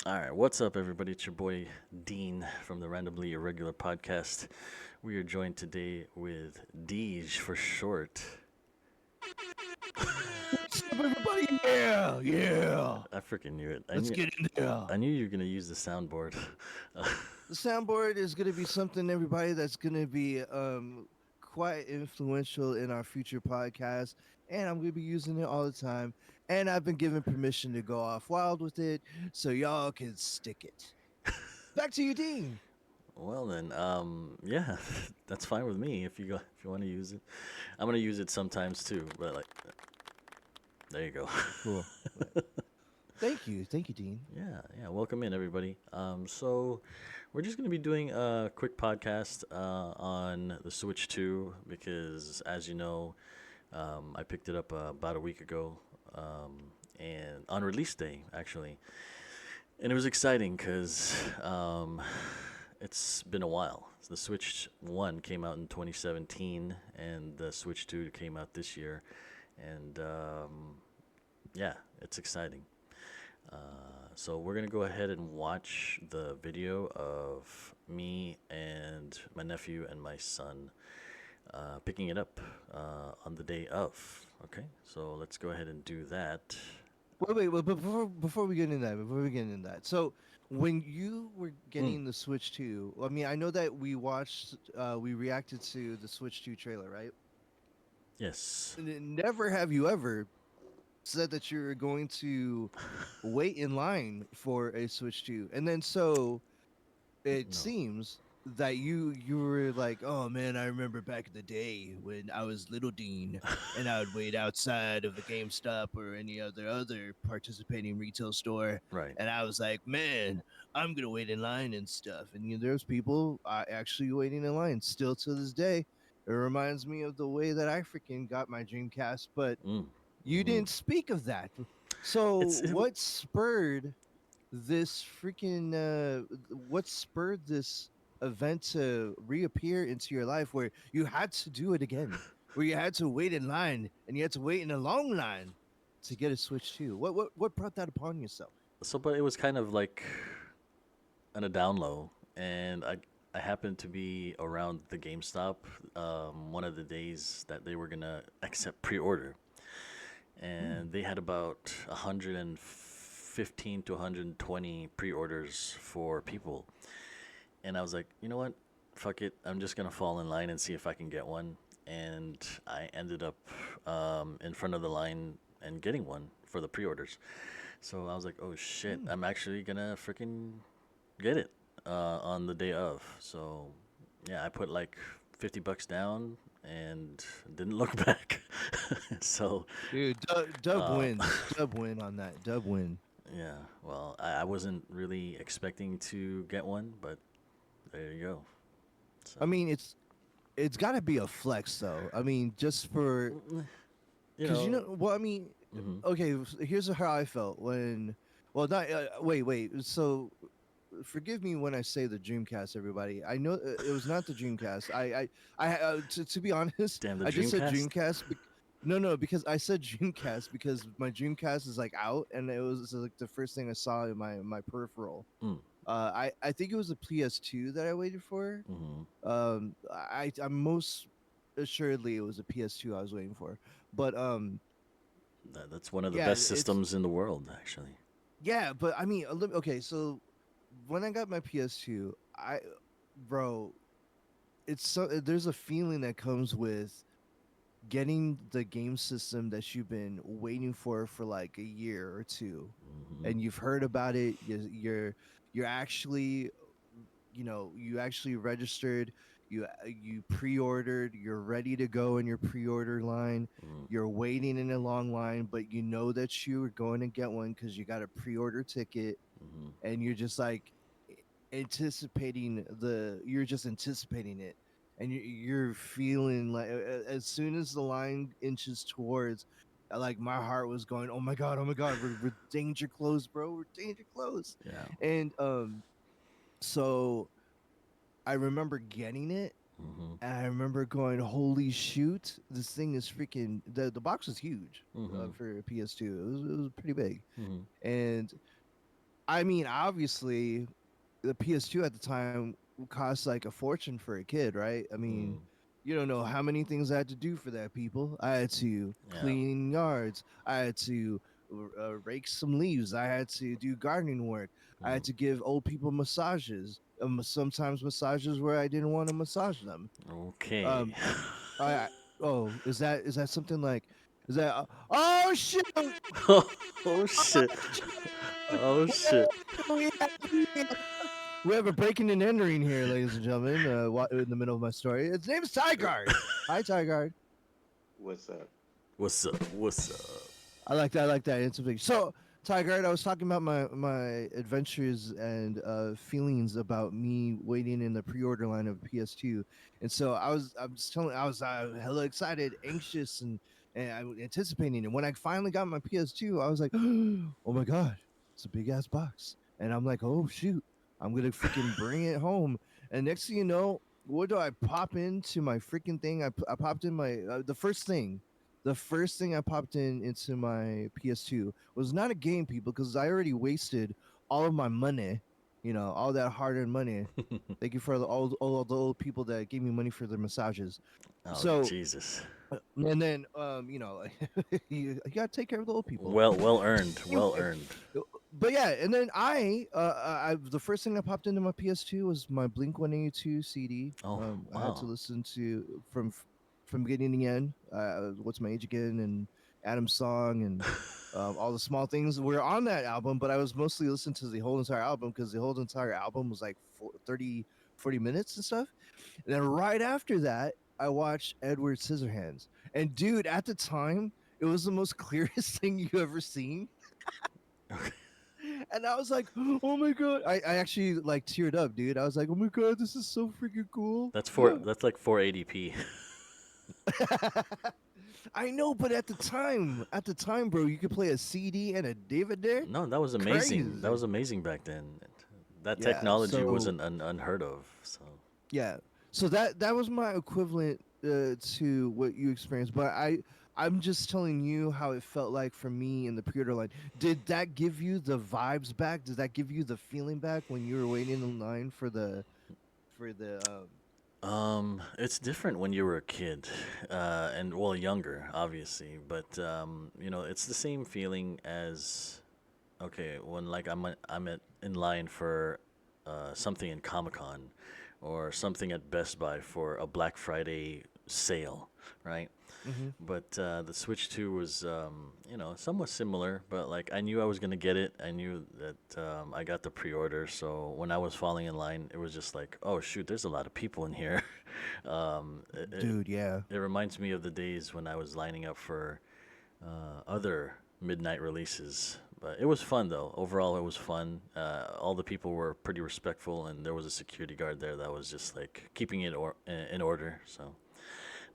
All right, what's up, everybody? It's your boy Dean from the Randomly Irregular podcast. We are joined today with Deej for short. What's up, everybody? Yeah, yeah. I freaking knew it. Let's get in there. I knew you were gonna use the soundboard. The soundboard is going to be something, everybody, that's going to be quite influential in our future podcast. And I'm going to be using it all the time. And I've been given permission to go off wild with it, so y'all can stick it. Back to you, Dean. Well then, yeah, that's fine with me if you want to use it. I'm gonna use it sometimes too, but like, there you go. Cool. Thank you, Dean. Yeah. Welcome in, everybody. So we're just going to be doing a quick podcast on the Switch 2 because, as you know, I picked it up about a week ago, and on release day, actually. And it was exciting because it's been a while. The Switch 1 came out in 2017, and the Switch 2 came out this year. And yeah, it's exciting. So we're gonna go ahead and watch the video of me and my nephew and my son picking it up on the day of. Okay, so let's go ahead and do that. Wait, but before we get into that, so when you were Mm, getting the Switch 2, I mean, I know that we reacted to the Switch 2 trailer, right? yes. And then never have you ever said that you're going to wait in line for a Switch 2. And then so it No. seems that you were like, "Oh man, I remember back in the day when I was little Dean and I would wait outside of the GameStop or any other participating retail store Right. and I was like, "Man, I'm going to wait in line and stuff." And there's people actually waiting in line still to this day. It reminds me of the way that I freaking got my Dreamcast, but Mm, you hmm. didn't speak of that. So It's it, what spurred this event to reappear into your life where you had to do it again, where you had to wait in line and you had to wait in a long line to get a Switch 2? What brought that upon yourself? but it was kind of like on a down low, and I happened to be around the GameStop one of the days that they were gonna accept pre-order, Hmm. and they had about 115 to 120 pre-orders for people. And I was like, you know what? Fuck it. I'm just going to fall in line and see if I can get one. And I ended up in front of the line and getting one for the pre-orders. So I was like, oh shit, Hmm. I'm actually going to freaking get it on the day of. So yeah, I put like $50 down and didn't look back. So Dude, dub uh, wins. Dub win on that. Dub win. yeah, well, I wasn't really expecting to get one, but there you go. So, I mean, it's got to be a flex though. I mean, just for mm, you because know, well, I mean, hmm okay. Here's how I felt when. Well, not wait. So, forgive me when I say the Dreamcast, everybody. I know it was not the Dreamcast. To be honest, damn the I just said Dreamcast. Dreamcast. No, because I said Dreamcast because my Dreamcast is like out, and it was like the first thing I saw in my peripheral. Mm, I think it was a PS2 that I waited for. hmm I'm most assuredly it was a PS2 I was waiting for. But that's one of the yeah, best systems in the world, actually. but I mean, okay, so when I got my PS2, bro, there's a feeling that comes with getting the game system that you've been waiting for like a year or two, Hmm and you've heard about it. You're actually, you actually registered. You pre-ordered. You're ready to go in your pre-order line. mm You're waiting in a long line, but you know that you are going to get one because you got a pre-order ticket, hmm and you're just like you're just anticipating it, and you're feeling like as soon as the line inches towards, like my heart was going, oh my god, we're danger close, bro, we're danger close. Yeah. And so I remember getting it, hmm and I remember going, holy shoot, this thing is freaking, the box was huge hmm for a PS2. It was pretty big. hmm And I mean, obviously, the PS2 at the time cost like a fortune for a kid, right? I mean, Mm, you don't know how many things I had to do for that, people. I had to yeah. clean yards. I had to rake some leaves. I had to do gardening work. I had Mm, to give old people massages. Sometimes massages where I didn't want to massage them. okay. Um, I oh, is that something like? Is that oh shit? Oh shit. Oh shit. We we have a breaking and entering here, ladies and gentlemen. In the middle of my story, its name's Tiegard. Hi, Tiegard. What's up? What's up? What's up? I like that. I like that. It's a big. So, Tiegard, I was talking about my adventures and feelings about me waiting in the pre-order line of PS2, and so I was hella excited, anxious, and I was anticipating. And when I finally got my PS2, I was like, oh my god, it's a big ass box, and I'm like, oh shoot, I'm gonna freaking bring it home. And next thing you know, what do I pop into my freaking thing? I popped in my the first thing I popped into my PS2 was not a game, people, because I already wasted all of my money, all that hard-earned money. Thank you for all the old people that gave me money for their massages. Oh So, Jesus. and then, you gotta take care of the old people. Well earned. Well Anyway, earned. but yeah, and then the first thing I popped into my PS2 was my Blink 182 CD. Oh I had to wow. listen to from beginning to end. What's My Age Again and Adam's Song and all the small things were on that album, but I was mostly listening to the whole entire album because the whole entire album was like 40 minutes and stuff. And then right after that, I watched Edward Scissorhands. And dude, at the time, it was the most clearest thing you ever seen. And I was like, oh my god. I actually like teared up, dude. I was like, oh my god, this is so freaking cool. That's like 480p. I know, but at the time, bro, you could play a CD and a DVD. No, that was amazing. That Crazy. was amazing back then. That Yeah. technology So wasn't unheard of. So yeah. So that was my equivalent to what you experienced, but I'm just telling you how it felt like for me in the pre-order line. Did that give you the vibes back? Did that give you the feeling back when you were waiting in line for the it's different when you were a kid, and well, younger, obviously. But it's the same feeling as okay when like in line for something in Comic Con, or something at Best Buy for a Black Friday sale, right? Mhm. But the Switch 2 was, somewhat similar. But like I knew I was gonna get it. I knew that I got the pre-order. So when I was falling in line, it was just like, oh shoot, there's a lot of people in here. um, it, it, Dude, yeah. it reminds me of the days when I was lining up for other midnight releases. But it was fun though. Overall, it was fun. All the people were pretty respectful, and there was a security guard there that was just like keeping it in order. So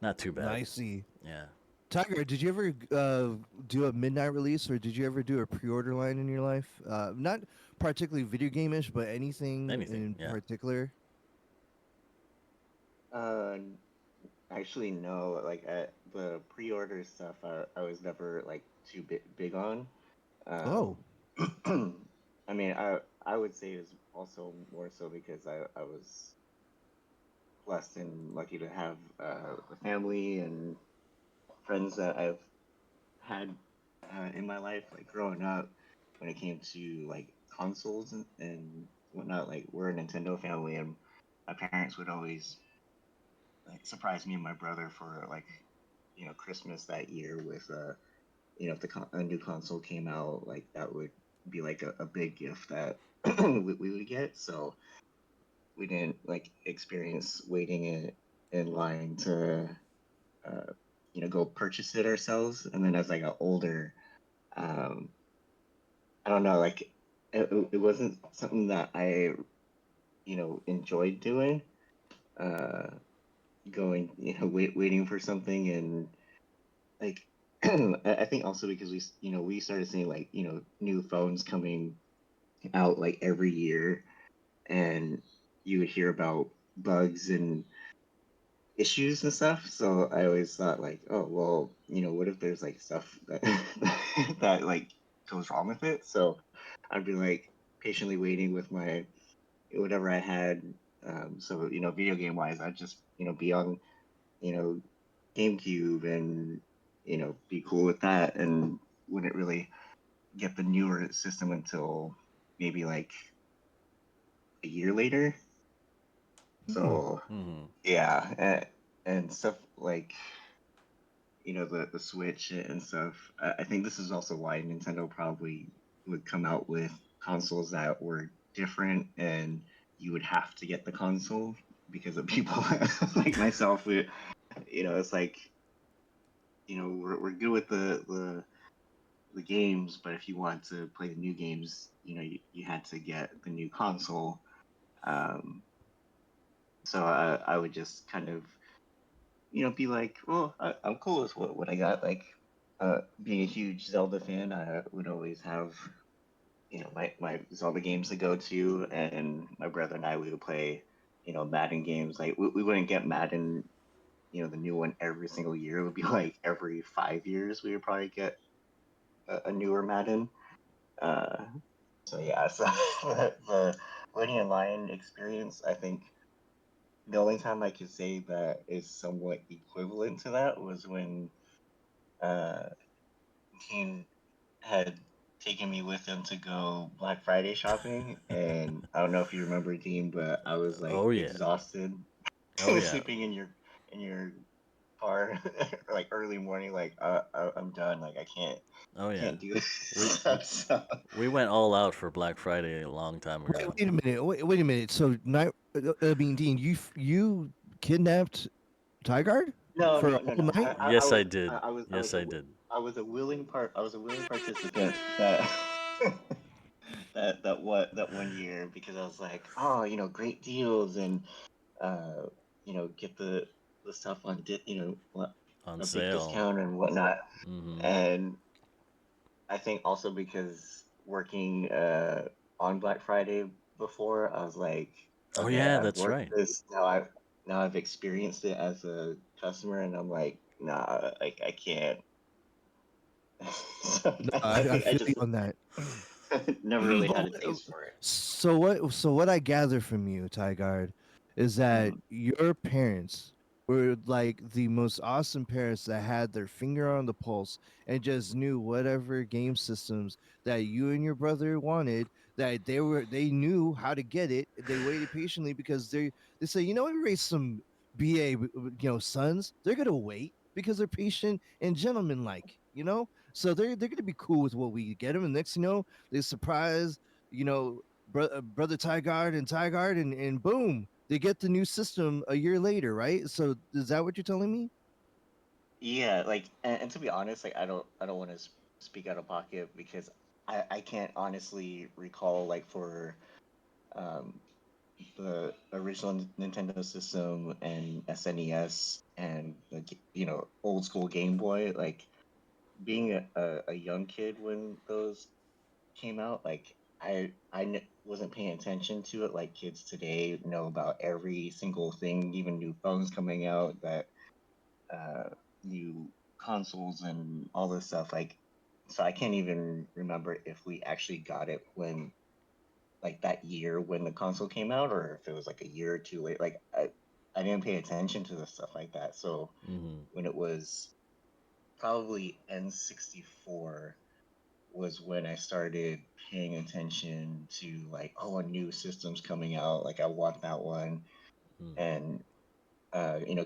not too bad. Nicey. Yeah. Tiger, did you ever do a midnight release or did you ever do a pre-order line in your life? Not particularly video game-ish, but anything Anything. in Yeah. particular? Uh, Actually, no. The pre-order stuff, I was never like too big on. Um, Oh, I mean, I would say it was also more so because I was blessed and lucky to have a family and friends that I've had in my life, like growing up. When it came to like consoles and whatnot, like we're a Nintendo family, and my parents would always like surprise me and my brother for like Christmas that year with if a new console came out, like that would be like a big gift that we would get. So we didn't like experience waiting in line to uh, go purchase it ourselves. And then as I got older, um, I don't know, like it wasn't something that I enjoyed doing. Uh, Going, waiting for something, and like I think also because we started seeing like new phones coming out like every year, and you would hear about bugs and issues and stuff. So I always thought like, oh well, what if there's like stuff that that like goes wrong with it? So I'd be like, patiently waiting with my whatever I had. So video game wise, I'd just be on you know GameCube and be cool with that, and wouldn't really get the newer system until maybe like a year later. Hmm. So Hmm. yeah, and stuff like the Switch and stuff. I think this is also why Nintendo probably would come out with consoles that were different, and you would have to get the console because of people like myself. It's like we're good with the games, but if you want to play the new games, you had to get the new console. Um, so I would just kind of be like, well, I'm cool with what I got. Like, being a huge Zelda fan, I would always have, my Zelda games to go to, and my brother and I, we would play, Madden games. Like, we wouldn't get Madden, the new one every single year. It would be like every 5 years we would probably get a newer Madden. Uh, so yeah, so the waiting in line experience, I think the only time I could say that is somewhat equivalent to that was when uh, Dean had taken me with him to go Black Friday shopping, and I don't know if you remember Dean, but I was like Oh yeah. exhausted, Oh yeah. sleeping in your car like early morning, like I'm done, like Oh I yeah. can't do this. We So, we went all out for Black Friday a long time Wait, ago. wait a minute. Wait a minute. So, I mean, Dean, you kidnapped Tiegard no, for a no, no, whole no. night? Yes, I did. I Yes, I did. was a willing participant that that one year because I was like, oh, great deals and uh, get the stuff on On a big sale. discount and whatnot. Hmm. And I think also because working on Black Friday before, I was like, Oh okay, yeah, I've that's worked right. this now. I've experienced it as a customer, and I'm like, nah, like I can't. So No, I I feel you just on that. never really had a taste for it. So what I gather from you, Tigard, is that Mhm. your parents were like the most awesome parents that had their finger on the pulse and just knew whatever game systems that you and your brother wanted, that they knew how to get it. They waited patiently because they say, you know, we raised some sons. They're gonna wait because they're patient and gentlemanlike, you know. So they're gonna be cool with what we get them. And next, they surprise, brother Tigard, and boom, they get the new system a year later, right? So is that what you're telling me? Yeah, like, and to be honest, like, I don't want to speak out of pocket because I can't honestly recall like for um the original Nintendo system and SNES and the old school Game Boy, like being a young kid when those came out, like wasn't paying attention to it like kids today know about every single thing, even new phones coming out, that uh, new consoles and all this stuff. Like, so I can't even remember if we actually got it when like that year when the console came out, or if it was like a year or two late. Like I didn't pay attention to the stuff like that. So Hmm. when it was probably N64 was when I started paying attention to like, oh, a new system's coming out. Like I want that one, and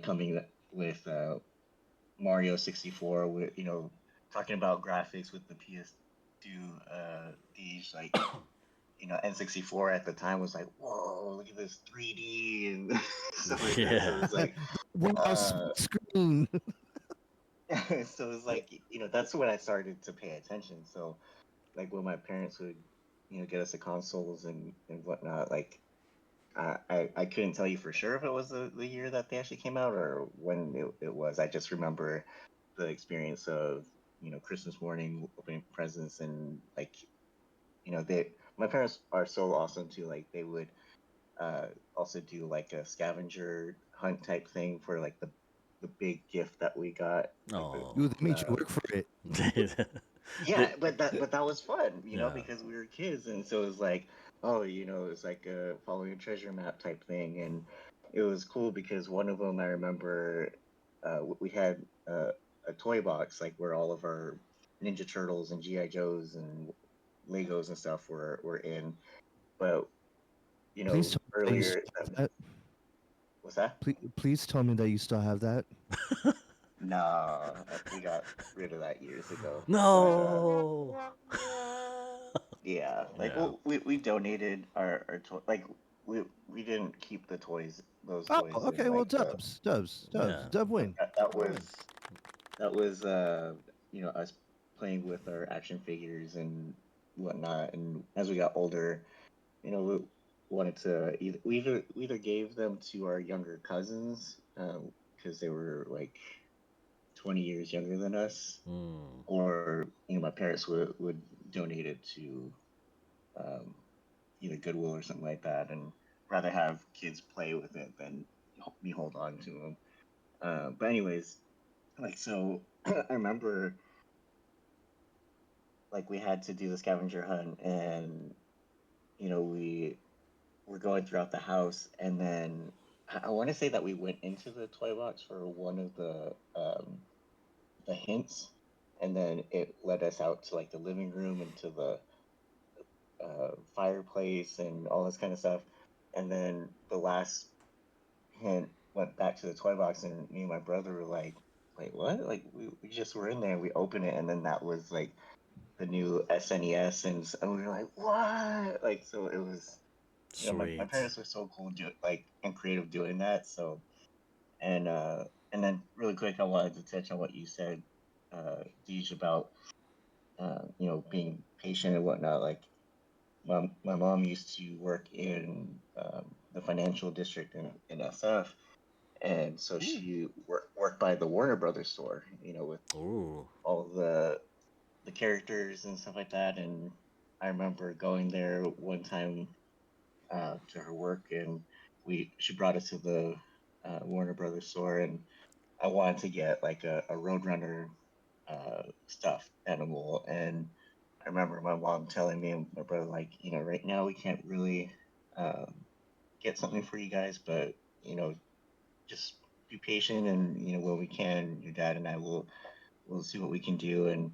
coming with Mario 64 with talking about graphics with the PS2 Deej, like N64 at the time was like, whoa, look at this 3D and stuff like that. So it Yeah. was like, Wow, uh, screen. so it was like, that's when I started to pay attention. So like when my parents would, get us the consoles and whatnot, like I couldn't tell you for sure if it was the year that they actually came out or when it was. I just remember the experience of, Christmas morning opening presents and like, my parents are so awesome too. Like they would also do like a scavenger hunt type thing for like the big gift that we got, like Oh. Ooh, they made you work for it. Yeah, They, but that was fun, yeah. because we were kids, and so it was like, oh, it's like a following a treasure map type thing, and it was cool because one of them I remember, we had a toy box like where all of our Ninja Turtles and GI Joes and Legos and stuff were in, but Please tell me that you earlier, still have that. what's that? Please tell me that you still have that. Nah, we got rid of that years ago, but No. yeah, like Yeah. we donated our toy, like we didn't keep those Oh, toys in okay. Well, like the Dubs, Yeah. Dub win. that Dub win. was us playing with our action figures and whatnot, and as we got older, we wanted to we either gave them to our younger cousins because they were like 20 years younger than us, Mm. or my parents would donate it to um, either Goodwill or something like that, and rather have kids play with it than me hold on to them. But anyways, like so, I remember like we had to do the scavenger hunt, and we were going throughout the house, and then I want to say that we went into the toy box for one of the hints, and then it led us out to like the living room and to the fireplace and all this kind of stuff. And then the last hint went back to the toy box, and me and my brother were like, "Wait, what?" Like we just were in there, and we opened it, and then that was like the new SNES, and we were like, "What?" Like so, it was. My Sweet. parents were so cool, like and creative doing that. So and and then really quick, I wanted to touch on what you said, Deej, about being patient and whatnot. Like my mom used to work in the financial district in SF, and so Ooh. she worked by the Warner Brothers store, with Ooh. all the characters and stuff like that. And I remember going there one time to her work, and she brought us to the Warner Brothers store, and I wanted to get like a Roadrunner stuffed animal, and I remember my mom telling me and my brother, like, right now we can't really um, get something for you guys, but just be patient, and when we can, your dad and I will see what we can do, and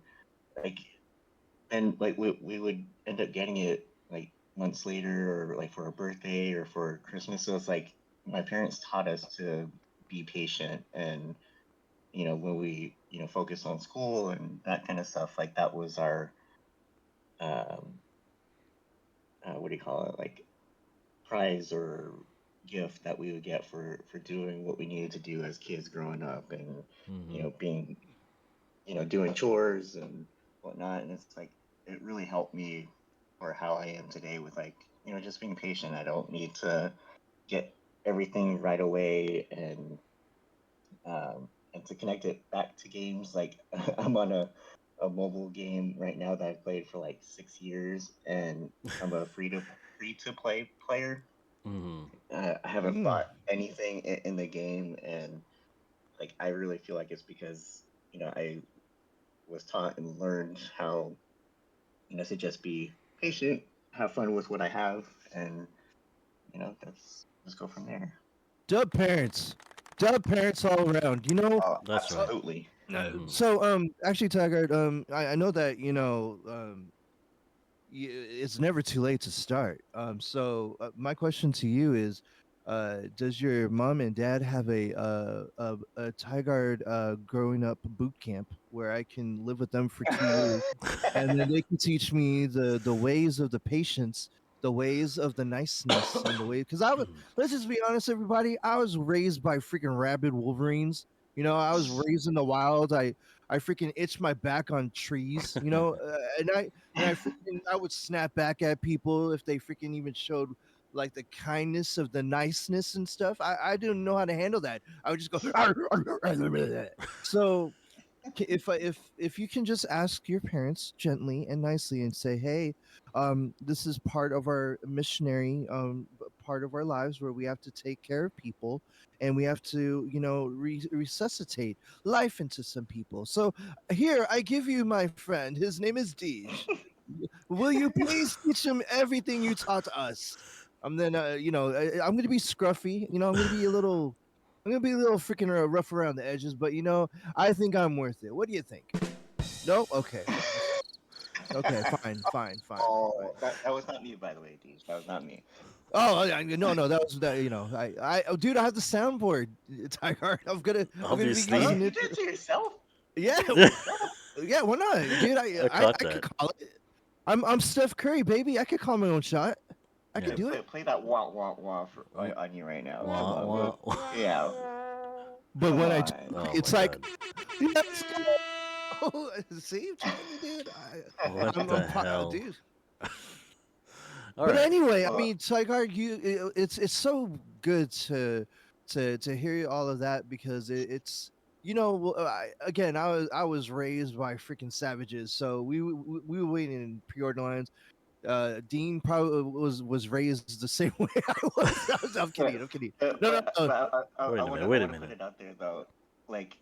like, and like we would end up getting it like months later, or like for a birthday or for Christmas. So it's like my parents taught us to be patient, and when we focus on school and that kind of stuff, like that was our um, what do you call it, like prize or gift that we would get for doing what we needed to do as kids growing up, and Mm-hmm. being doing chores and whatnot. And it's like it really helped me for how I am today with like just being patient. I don't need to get everything right away, and to connect it back to games, like I'm on a mobile game right now that I've played for like 6 years, and I'm a free to play player. Mm-hmm. I haven't Mm. bought anything in the game, and like I really feel like it's because I was taught and learned how to just be patient, have fun with what I have, and that's just go from there. Dub parents. Dub parents all around. Oh, That's right. absolutely. Mm-hmm. So actually, Taggart, I know that it's never too late to start. So my question to you is, does your mom and dad have a Tigard growing up boot camp where I can live with them for 2 years, and then they can teach me the ways of the patience, the ways of the niceness, and the way? Because let's just be honest, everybody, I was raised by freaking rabid wolverines. I was raised in the wild. I freaking itched my back on trees. And I would snap back at people if they freaking even showed like the kindness of the niceness and stuff. I didn't know how to handle that. I would just go so if you can just ask your parents gently and nicely and say, hey, this is part of our missionary part of our lives where we have to take care of people and we have to, resuscitate life into some people. So here, I give you my friend. His name is Deej. Will you please teach him everything you taught us? I'm then, I'm gonna be scruffy. I'm gonna be a little, freaking rough around the edges, but I think I'm worth it. What do you think? No, okay, okay, fine, fine, fine, fine. Oh, that was not me, by the way, Deej. That was not me. Oh, no, no, that was that. Oh, dude, I have the soundboard, Tiger. I'm gonna be Oh, Obviously. using you it. did it to yourself? Yeah, I yeah, why not, dude? I caught could that. call it. I'm Steph Curry, baby. I could call my own shot. I Yeah. could Okay, do play it. play that wah wah wah Oh, on you right now. Come wah, on, wah, wah. yeah, But come when I do, on. Oh it's my like, god. let's go. See, you trying me, dude. What I'm the hell? dude. All But right. anyway, I Well, mean, Tiger, it's so good to hear all of that because it's again, I was raised by freaking savages, so we were waiting in pre-order lines. Dean probably was raised the same way I was. I'm kidding. but I'm kidding. No, no, no. Wait I a want minute. to I Wait a want to put minute. it out there though. Like,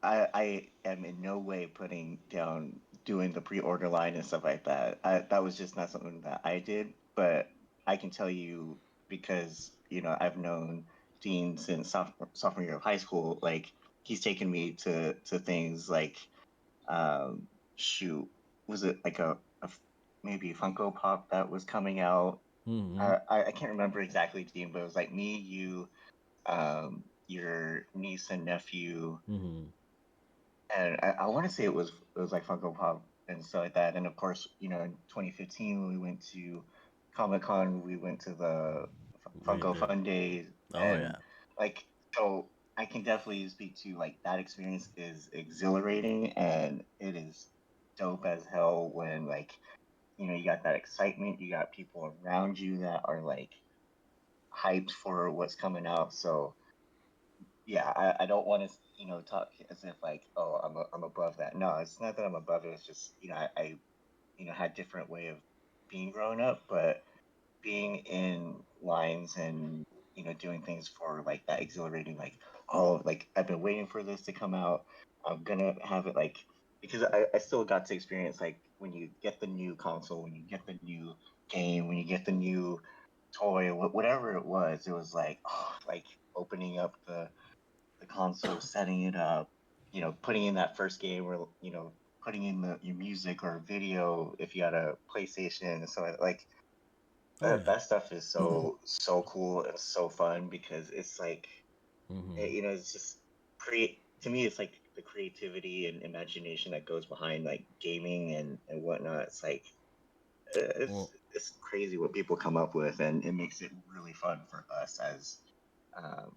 I am in no way putting down doing the pre-order line and stuff like that. That was just not something that I did. But I can tell you because I've known Dean since sophomore year of high school. Like, he's taken me to things like, um, shoot, was it like maybe a Funko Pop that was coming out? Mm-hmm. I can't remember exactly, Dean, but it was like me, you, your niece and nephew, Mm-hmm. and I want to say it was like Funko Pop and stuff like that. And of course, in 2015 when we went to Comic Con, we went to the We Funko did. Fun Days, Oh and yeah. like so, I can definitely speak to like that experience is exhilarating and it is dope as hell when like you got that excitement, you got people around you that are like hyped for what's coming out. So yeah, I don't want to talk as if like, oh, I'm above that. No, it's not that I'm above it. It's just I had different way of being growing up, but being in lines and doing things for like that exhilarating, like, oh, like I've been waiting for this to come out. I'm gonna have it like, because I still got to experience like when you get the new console, when you get the new game, when you get the new toy, whatever it was like, oh, like opening up the console, setting it up, putting in that first game, or putting in your music or video if you had a PlayStation. And so like Oh yeah. that stuff is so cool and so fun because it's like, Mm-hmm. it's just create to me. It's like the creativity and imagination that goes behind like gaming and whatnot. It's like, Well. it's crazy what people come up with, and it makes it really fun for us as um,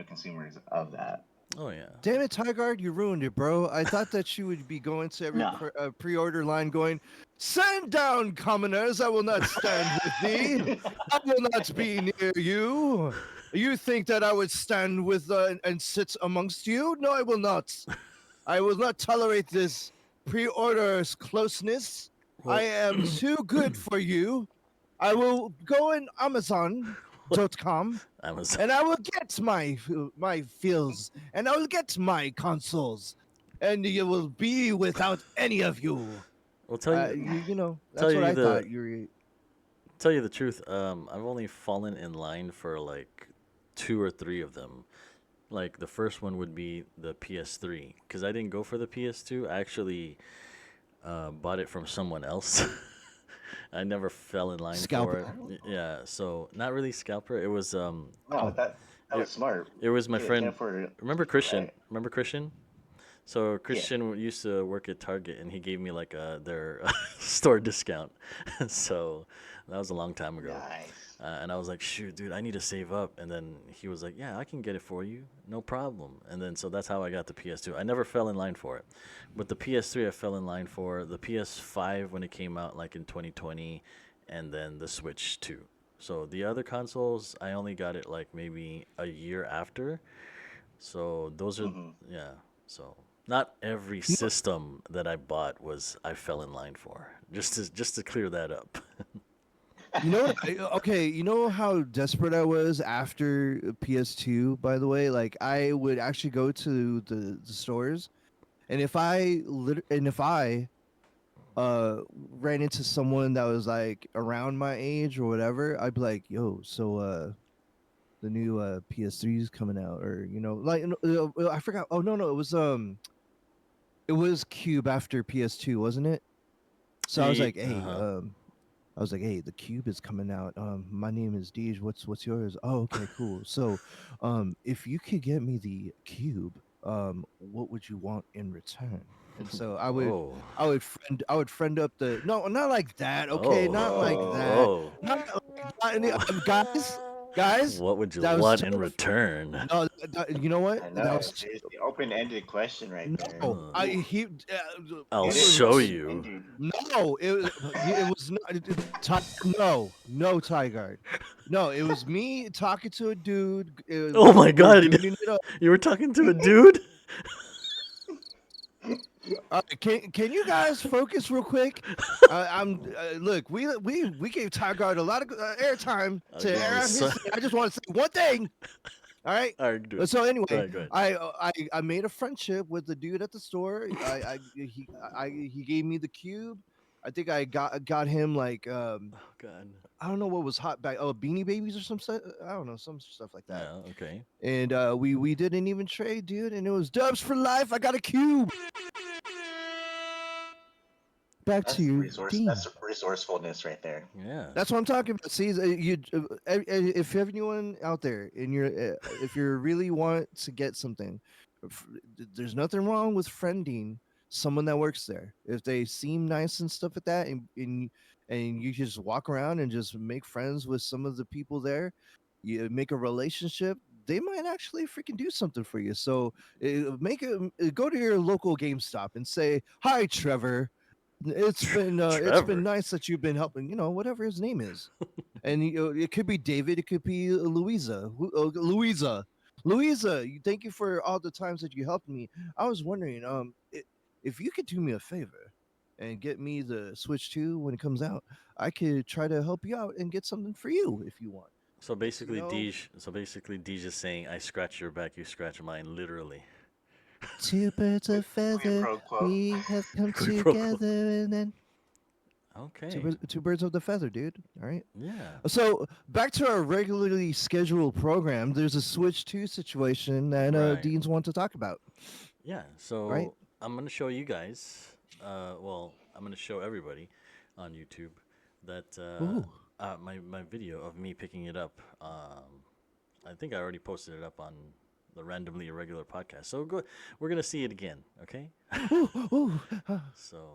consumers of that. Oh yeah. Damn it, Tigard, you ruined it, bro. I thought that you would be going to every No. pre-order line going, "Stand down, commoners. I will not stand with thee. I will not be near you. You think that I would stand with and sit amongst you? No, I will not. I will not tolerate this pre-order's closeness. I Well. am too good for you. I will go in Amazon.com Amazon. and I will get my fills, and I will get my consoles, and you will be without any of you. Well, tell you. Tell That's what you I the. thought. You were Tell you the truth. I've only fallen in line for like two or three of them. Like the first one would be the PS3 because I didn't go for the PS2. I actually bought it from someone else. I never fell in line for it. scalper. Yeah, so not really scalper. It was No, Oh, that was it, smart. it was my Get friend. it for Remember cheaper, Christian? right? Remember Christian? So Yeah. Christian used to work at Target, and he gave me like their store discount. So that was a long time ago. Nice. And I was like, shoot, dude, I need to save up. And then he was like, yeah, I can get it for you. No problem. And then so that's how I got the PS2. I never fell in line for it. But the PS3, I fell in line for the PS5 when it came out, like in 2020, and then the Switch 2. So the other consoles, I only got it like maybe a year after. So those are, Hmm. yeah. So not every system that I bought was I fell in line for. Just to clear that up. You know what? Okay, you know how desperate I was after PS2. By the way, like I would actually go to the stores, and if I ran into someone that was like around my age or whatever, I'd be like, "Yo, so the new PS3 is coming out," or like I forgot. Oh no, it was Cube after PS2, wasn't it? So I was like, "Hey, Uh-huh. the Cube is coming out. My name is Deej. What's yours? Oh, okay, cool. So, if you could get me the Cube, what would you want in return?" And so Oh. I would friend up the no, not like that. Okay, Oh. not like that. Oh. Oh. Guys, What would you that was want too in return? no, you know what? I That know. was Seriously, open-ended question right there. no. Uh, I Ooh, he I'll it we is were show you. open-ended. no. It was not. No, Tiegard. No, it was me talking to a dude. Oh my We were god. doing it up. You were talking to a dude? Can you guys focus real quick? I'm look. We gave Tiegard a lot of airtime I'll to give air you out his. some. I just want to say one thing. All right. All right, do it. So Go anyway, ahead, go ahead. I made a friendship with the dude at the store. He gave me the cube. I think I got him like Oh god. I don't know what was hot back. Oh, Beanie Babies or some stuff. I don't know, some stuff like that. Yeah, okay. And we didn't even trade, dude. And it was dubs for life. I got a cube. Back to you, That's Dean. resourcefulness right there. Yeah. That's what I'm talking about. See, if anyone out there in your, if you really want to get something, there's nothing wrong with friending someone that works there. If they seem nice and stuff like that, and you just walk around and just make friends with some of the people there, you make a relationship. They might actually freaking do something for you. So go to your local GameStop and say, "Hi, Trevor. It's been Trevor. nice that you've been helping, whatever his name is." And it could be David, it could be Louisa. Louisa, thank you for all the times that you helped me. I was wondering, if you could do me a favor and get me the Switch 2 when it comes out, I could try to help you out and get something for you if you want. So You basically, know, Deej is saying, "I scratch your back, you scratch mine," literally. two birds of Quid feather, pro quo. we have come Quid pro quo. together, and then Okay. two birds of the feather, dude. All right. Yeah. So back to our regularly scheduled program. There's a Switch 2 situation that Right. Deans want to talk about, Yeah. right? So I'm gonna show you guys. Well, I'm gonna show everybody on YouTube that Ooh. my video of me picking it up. I think I already posted it up on the randomly irregular podcast. So we're gonna see it again. Okay. Ooh, ooh, So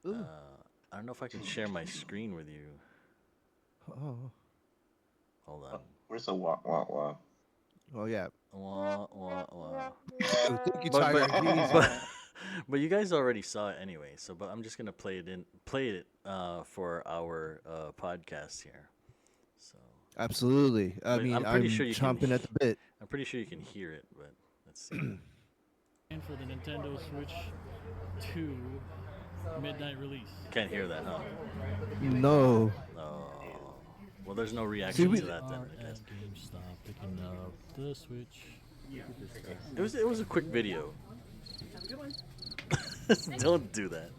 ooh. I don't know if I can share my screen with you. Oh, Hold on. Where's the wah wah wah? oh yeah. Wah, wah, wah. Thank you, But Tiger. but Easy. but but you guys already saw it anyway. So but I'm just gonna play it for our podcast here. So Absolutely. I but mean, I'm I'm pretty sure you can. chomping at the bit. I'm pretty sure you can hear it, but let's see. And for the Nintendo Switch 2 midnight release. Can't hear that, huh? No. Oh. Well, there's no See, reaction we, to that then, Are I guess. at GameStop picking up the Switch. It was a quick video. Don't do that.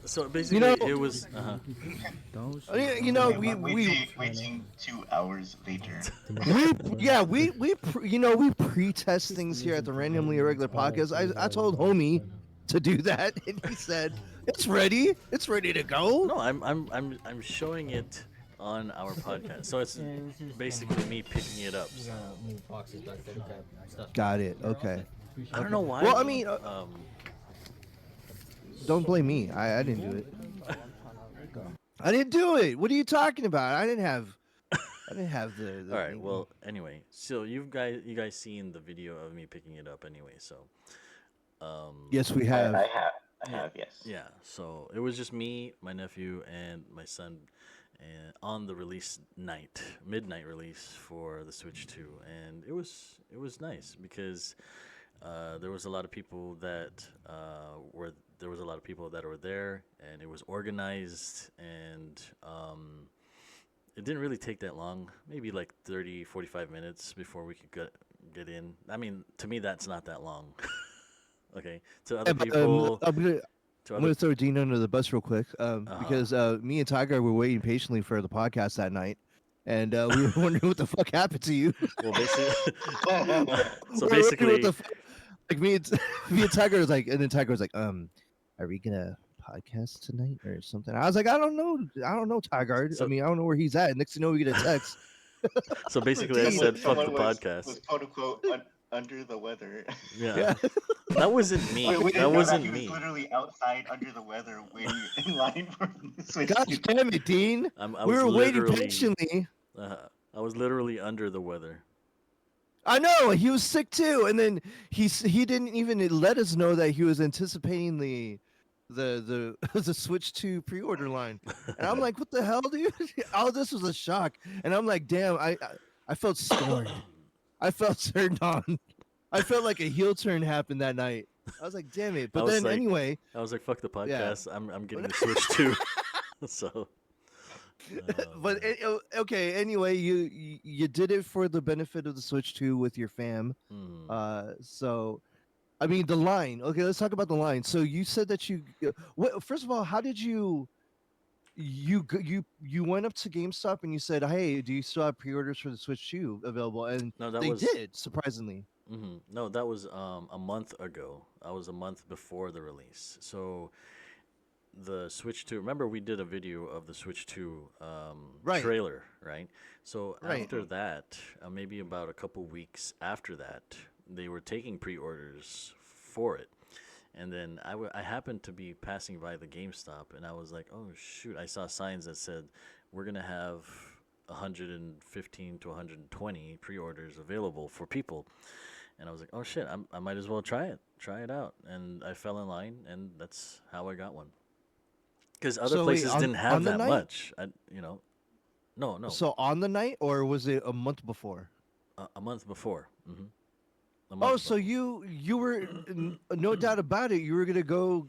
So basically, know- it was. Don't Waiting 2 hours later. we pre-test things here at the randomly irregular podcast. I told homie to do that, and he said it's ready. It's ready to go. No, I'm showing it on our podcast. So it's basically me picking it up. So. Got it. Okay. I don't know why. Well, I mean, um, don't blame me. I didn't do it. I didn't do it. What are you talking about? I didn't have the all right. Well, anyway, so you guys seen the video of me picking it up anyway. So, yes, we have. I have, yes. yeah. So it was just me, my nephew, and my son, and on the release night, midnight release for the Switch 2, and it was nice because There was a lot of people that were there was a lot of people that were there, and it was organized, and it didn't really take that long. Maybe like 30, 45 minutes before we could get in. I mean, to me, that's not that long. Okay, to other Yeah, but, people, to I'm other. gonna throw Dean under the bus real quick, Uh-huh. because me and Tiger were waiting patiently for the podcast that night, and we were wondering what the fuck happened to you. Well, basically, so We were wondering what basically, the fuck. Like me and me and Tiger was like, and then Tiger was like, are we gonna podcast tonight or something? I was like, I don't know, Tiger. I so mean, I don't know where he's at. Next thing you know, we get a text. so For basically, I Dean. said, "Fuck Someone the was podcast." quote unquote under the weather. Yeah, Yeah. that wasn't me. We That didn't know that he wasn't was me. literally outside under the weather waiting in line for the Switch Gosh 2. damn it, Dean. I We was were waiting literally, patiently. uh, I was literally under the weather. I know he was sick too, and then he didn't even let us know that he was anticipating the Switch 2 pre-order line, and I'm like, what the hell, dude? All this was a shock, and I'm like, damn, I felt scorned. I felt turned on. I felt like a heel turn happened that night. I was like, damn it. I But was then like, anyway, "Fuck the yeah. podcast. I'm getting the Switch too." So, But okay, anyway, you did it for the benefit of the Switch 2 with your fam. mm, So I mean the line. Okay, let's talk about the line. So you said that what, first of all, how did you went up to GameStop and you said, "Hey, do you still have pre-orders for the Switch 2 available?" And no, that they was did, surprisingly. no, that was a month ago. I was a month before the release. So the Switch 2. Remember, we did a video of the Switch 2 Right. trailer, right? So Right. after that, maybe about a couple weeks after that, they were taking pre-orders for it. And then I happened to be passing by the GameStop, and I was like, oh shoot, I saw signs that said we're gonna have 115 to 120 pre-orders available for people. And I was like, oh shit, I might as well try it out. And I fell in line, and that's how I got one. Because other So wait, places didn't have on the that night? much. No, no, So on the night, or was it a month before? a month before. A Oh, month so before. you were no doubt about it. You were gonna go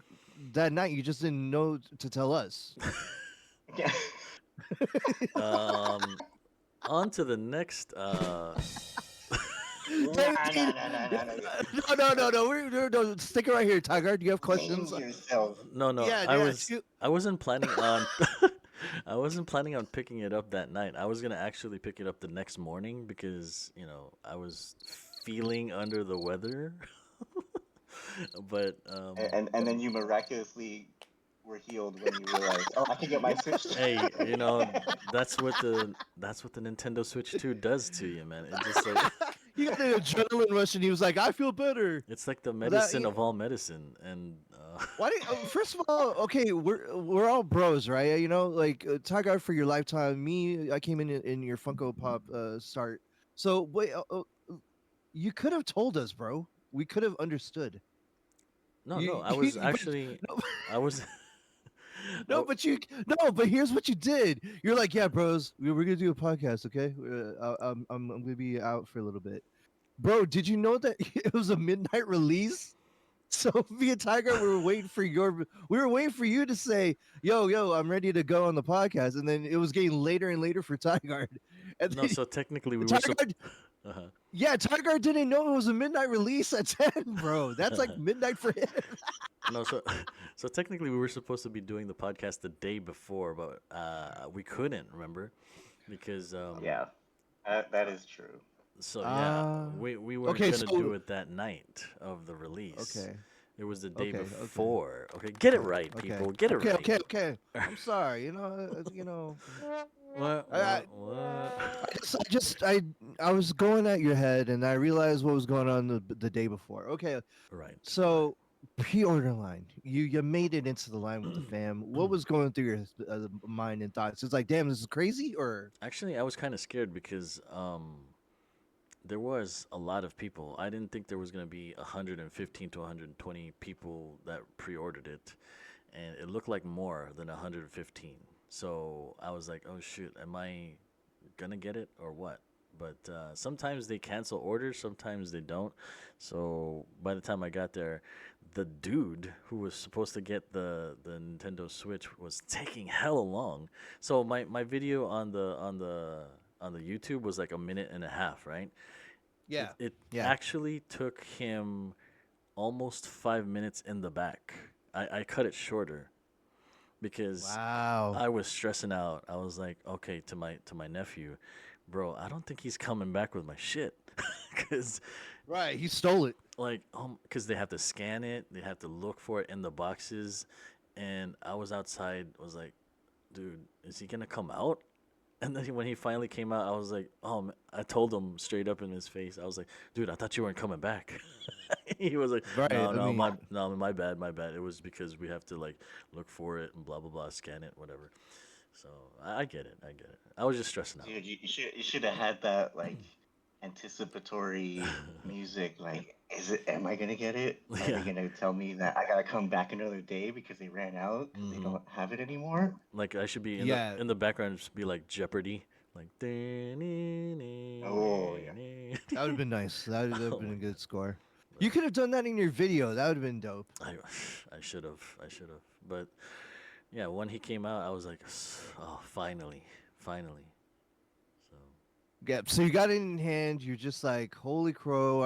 that night. You just didn't know to tell us. Yeah. Um, on to the next. Damn Nah, it, Dean. No. No. Stick it right here, Tiger. Do you have questions? Change yourself. No, no, Yeah, I yeah. was. I wasn't planning on. I wasn't planning on picking it up that night. I was gonna actually pick it up the next morning because I was feeling under the weather. But And then you miraculously were healed when you realized, oh, I can get my Switch. hey, that's what the Nintendo Switch 2 does to you, man. It just like He got an adrenaline rush, and he was like, "I feel better." it's like the That medicine of all medicine, and why? First of all, okay, we're all bros, right? Like Tiger for your lifetime. Me, I came in your Funko Pop start. So wait, you could have told us, bro. We could have understood. no, I was But actually no, I was no, oh, but no, but here's what you did. You're like, yeah, bros, we're gonna do a podcast, okay? I'm gonna be out for a little bit, bro. Did you know that it was a midnight release? So me and Tiger, we were waiting for you to say, yo, I'm ready to go on the podcast, and then it was getting later and later for Tiger, and no. then So technically, we were Tiger, uh yeah, Tiger didn't know it was a midnight release at 10, bro. That's like midnight for him. no. So so technically, we were supposed to be doing the podcast the day before, but we couldn't remember because Yeah, that is true. So yeah, Uh, we weren't okay, gonna do so it that night of the release. okay, It was the day okay, before. Okay, get it right, okay, people. Get it okay, right. okay. I'm sorry, What? I, What? I was going at your head, and I realized what was going on the day before. Okay, Right. so pre-order line, you made it into the line with the fam. What was going through your mind and thoughts? It's like, damn, this is crazy, or Actually, I was kind of scared because there was a lot of people. I didn't think there was gonna be 115 to 120 people that pre-ordered it, and it looked like more than 115. So I was like, oh shoot, am I gonna get it or what? But sometimes they cancel orders, sometimes they don't. So by the time I got there, the dude who was supposed to get the Nintendo Switch was taking hella long. So my video on the YouTube was like a minute and a half, right? Yeah. It Yeah. actually took him almost 5 minutes in the back. I cut it shorter because Wow. I was stressing out. I was like, okay, to my nephew, bro, I don't think he's coming back with my shit, because Right. He stole it. like because they have to scan it, they have to look for it in the boxes, and I was outside, was like, dude, is he gonna come out? And then when he finally came out, I was like, oh, I told him straight up in his face. I was like, dude, I thought you weren't coming back. He was like, Right. no, I no, mean, my bad, my bad. It was because we have to like look for it and blah blah blah, scan it, whatever. So I get it, I get it. I was just stressing out. Dude, you should have had that like anticipatory music. Like, is it? Am I gonna get it? Are Yeah. they gonna tell me that I gotta come back another day because they ran out because they Hmm. don't have it anymore? Like I should be yeah. in the background, just be like Jeopardy, like. Oh yeah. That would have been nice. That would have Oh been my a good god. score. You could have done that in your video. That would have been dope. I I should have. I should have. But yeah, when he came out, I was like, oh, finally, finally. So Yeah. So you got it in hand. You're just like, holy crow.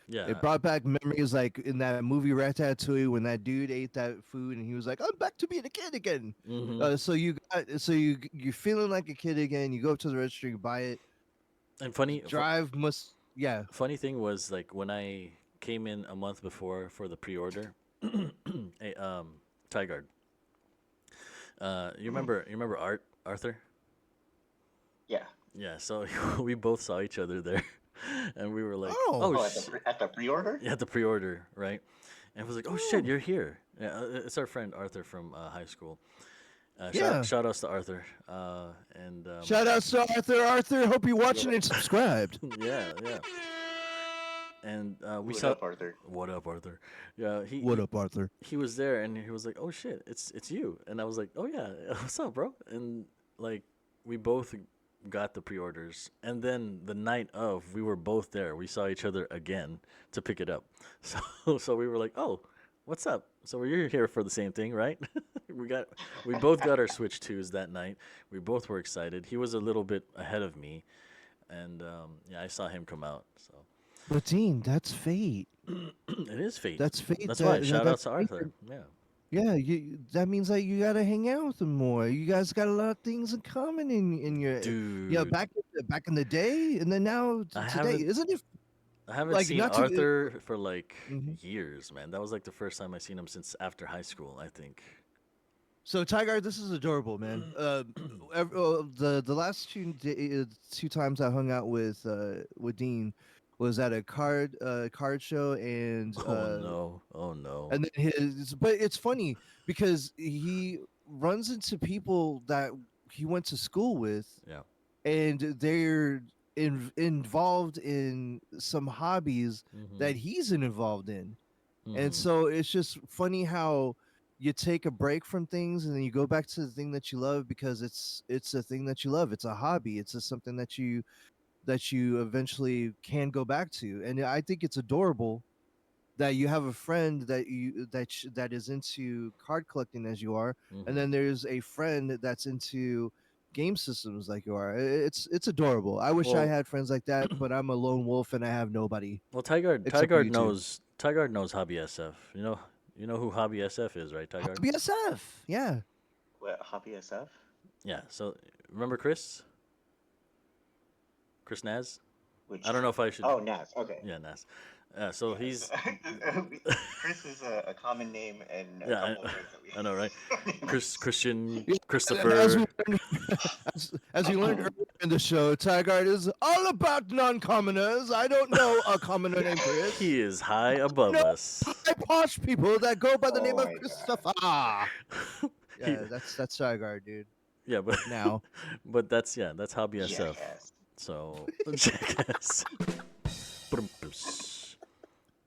yeah, It brought back memories like in that movie Ratatouille when that dude ate that food and he was like, I'm back to being a kid again. hmm You're feeling like a kid again. You go up to the registry, you buy it. and Drive must, yeah. funny thing was like when I came in a month before for the pre-order, hey, Tiegard, you remember Arthur? Yeah. Yeah, so we both saw each other there, and we were like, Oh. "Oh, Oh, at the pre-order. yeah, the pre-order, right?" And it was like, "Oh shit, you're here!" Yeah, it's our friend Arthur from high school. Yeah. Shout outs to Arthur. And Shout out to Arthur. Arthur, hope you're watching and subscribed. yeah, yeah. And we What saw. up, Arthur? What up, Arthur? Yeah, What up, Arthur? he was there, and he was like, "Oh shit, it's you." And I was like, "Oh yeah, what's up, bro?" And like we both got the pre-orders, and then the night of, we were both there. We saw each other again to pick it up. So we were like, "Oh, what's up?" So we're here for the same thing, right? We both got our Switch 2s that night. We both were excited. He was a little bit ahead of me, and yeah, I saw him come out. So But Dean, that's fate. it is fate. That's fate. That's why. Shout out That's to fate. Arthur. Yeah. Yeah, that means that you gotta hang out with him more. You guys got a lot of things in common in your yeah, Dude, back in the day, and then now I today, haven't isn't it? I haven't Like, seen not to- Arthur for like Mhm. years, man. That was like the first time I seen him since after high school, I think. So Tiger, this is adorable, man. The last two times I hung out with Dean was at a card show, Oh no. Oh no. and then but it's funny because he runs into people that he went to school with, Yeah. and they're involved in some hobbies that he's involved in. And Mhm. so it's just funny how you take a break from things and then you go back to the thing that you love because it's a thing that you love. It's a hobby. It's something that you eventually can go back to. And I think it's adorable that you have a friend that is into card collecting as you are, and Mhm. then there's a friend that's into game systems like you are. It's adorable. I wish I Well, had friends like that, but I'm a lone wolf and I have nobody well, except for you two. Tigard knows Hobby SF. You know who Hobby SF is, right, Tigard? BSF, yeah. What, Hobby SF? Yeah. So remember Chris? Chris Naz? Which? I don't know if I should. Oh, Nas. Okay. Yeah, Naz. So he's Chris is a common name and a yeah, couple of friends that we I know, right? Christian, Yeah, and Christopher. as we learned earlier in the show, Tigard is all about non-commoners. I don't know a commoner named Chris. He is high above No. us. High posh people that go by the Oh name of my God. Christopher. He- Yeah, that's Tigard, dude. yeah, but Now. but that's Hobby SF. Jackass. So jackass.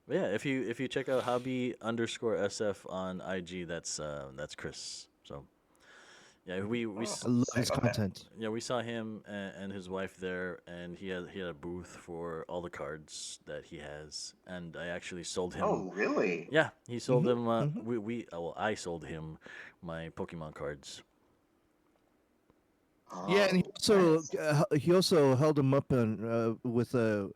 But yeah, if you check out hobby_SF on IG, that's Chris. So Yeah, we Oh, I love sick. his Okay. content. yeah, we saw him and his wife there, and he had a booth for all the cards that he has, and I actually sold him. Oh, really? Yeah, he sold Hmm. him. Hmm. Well, I sold him my Pokemon cards. Yeah, and Oh, nice. he also held him up on with a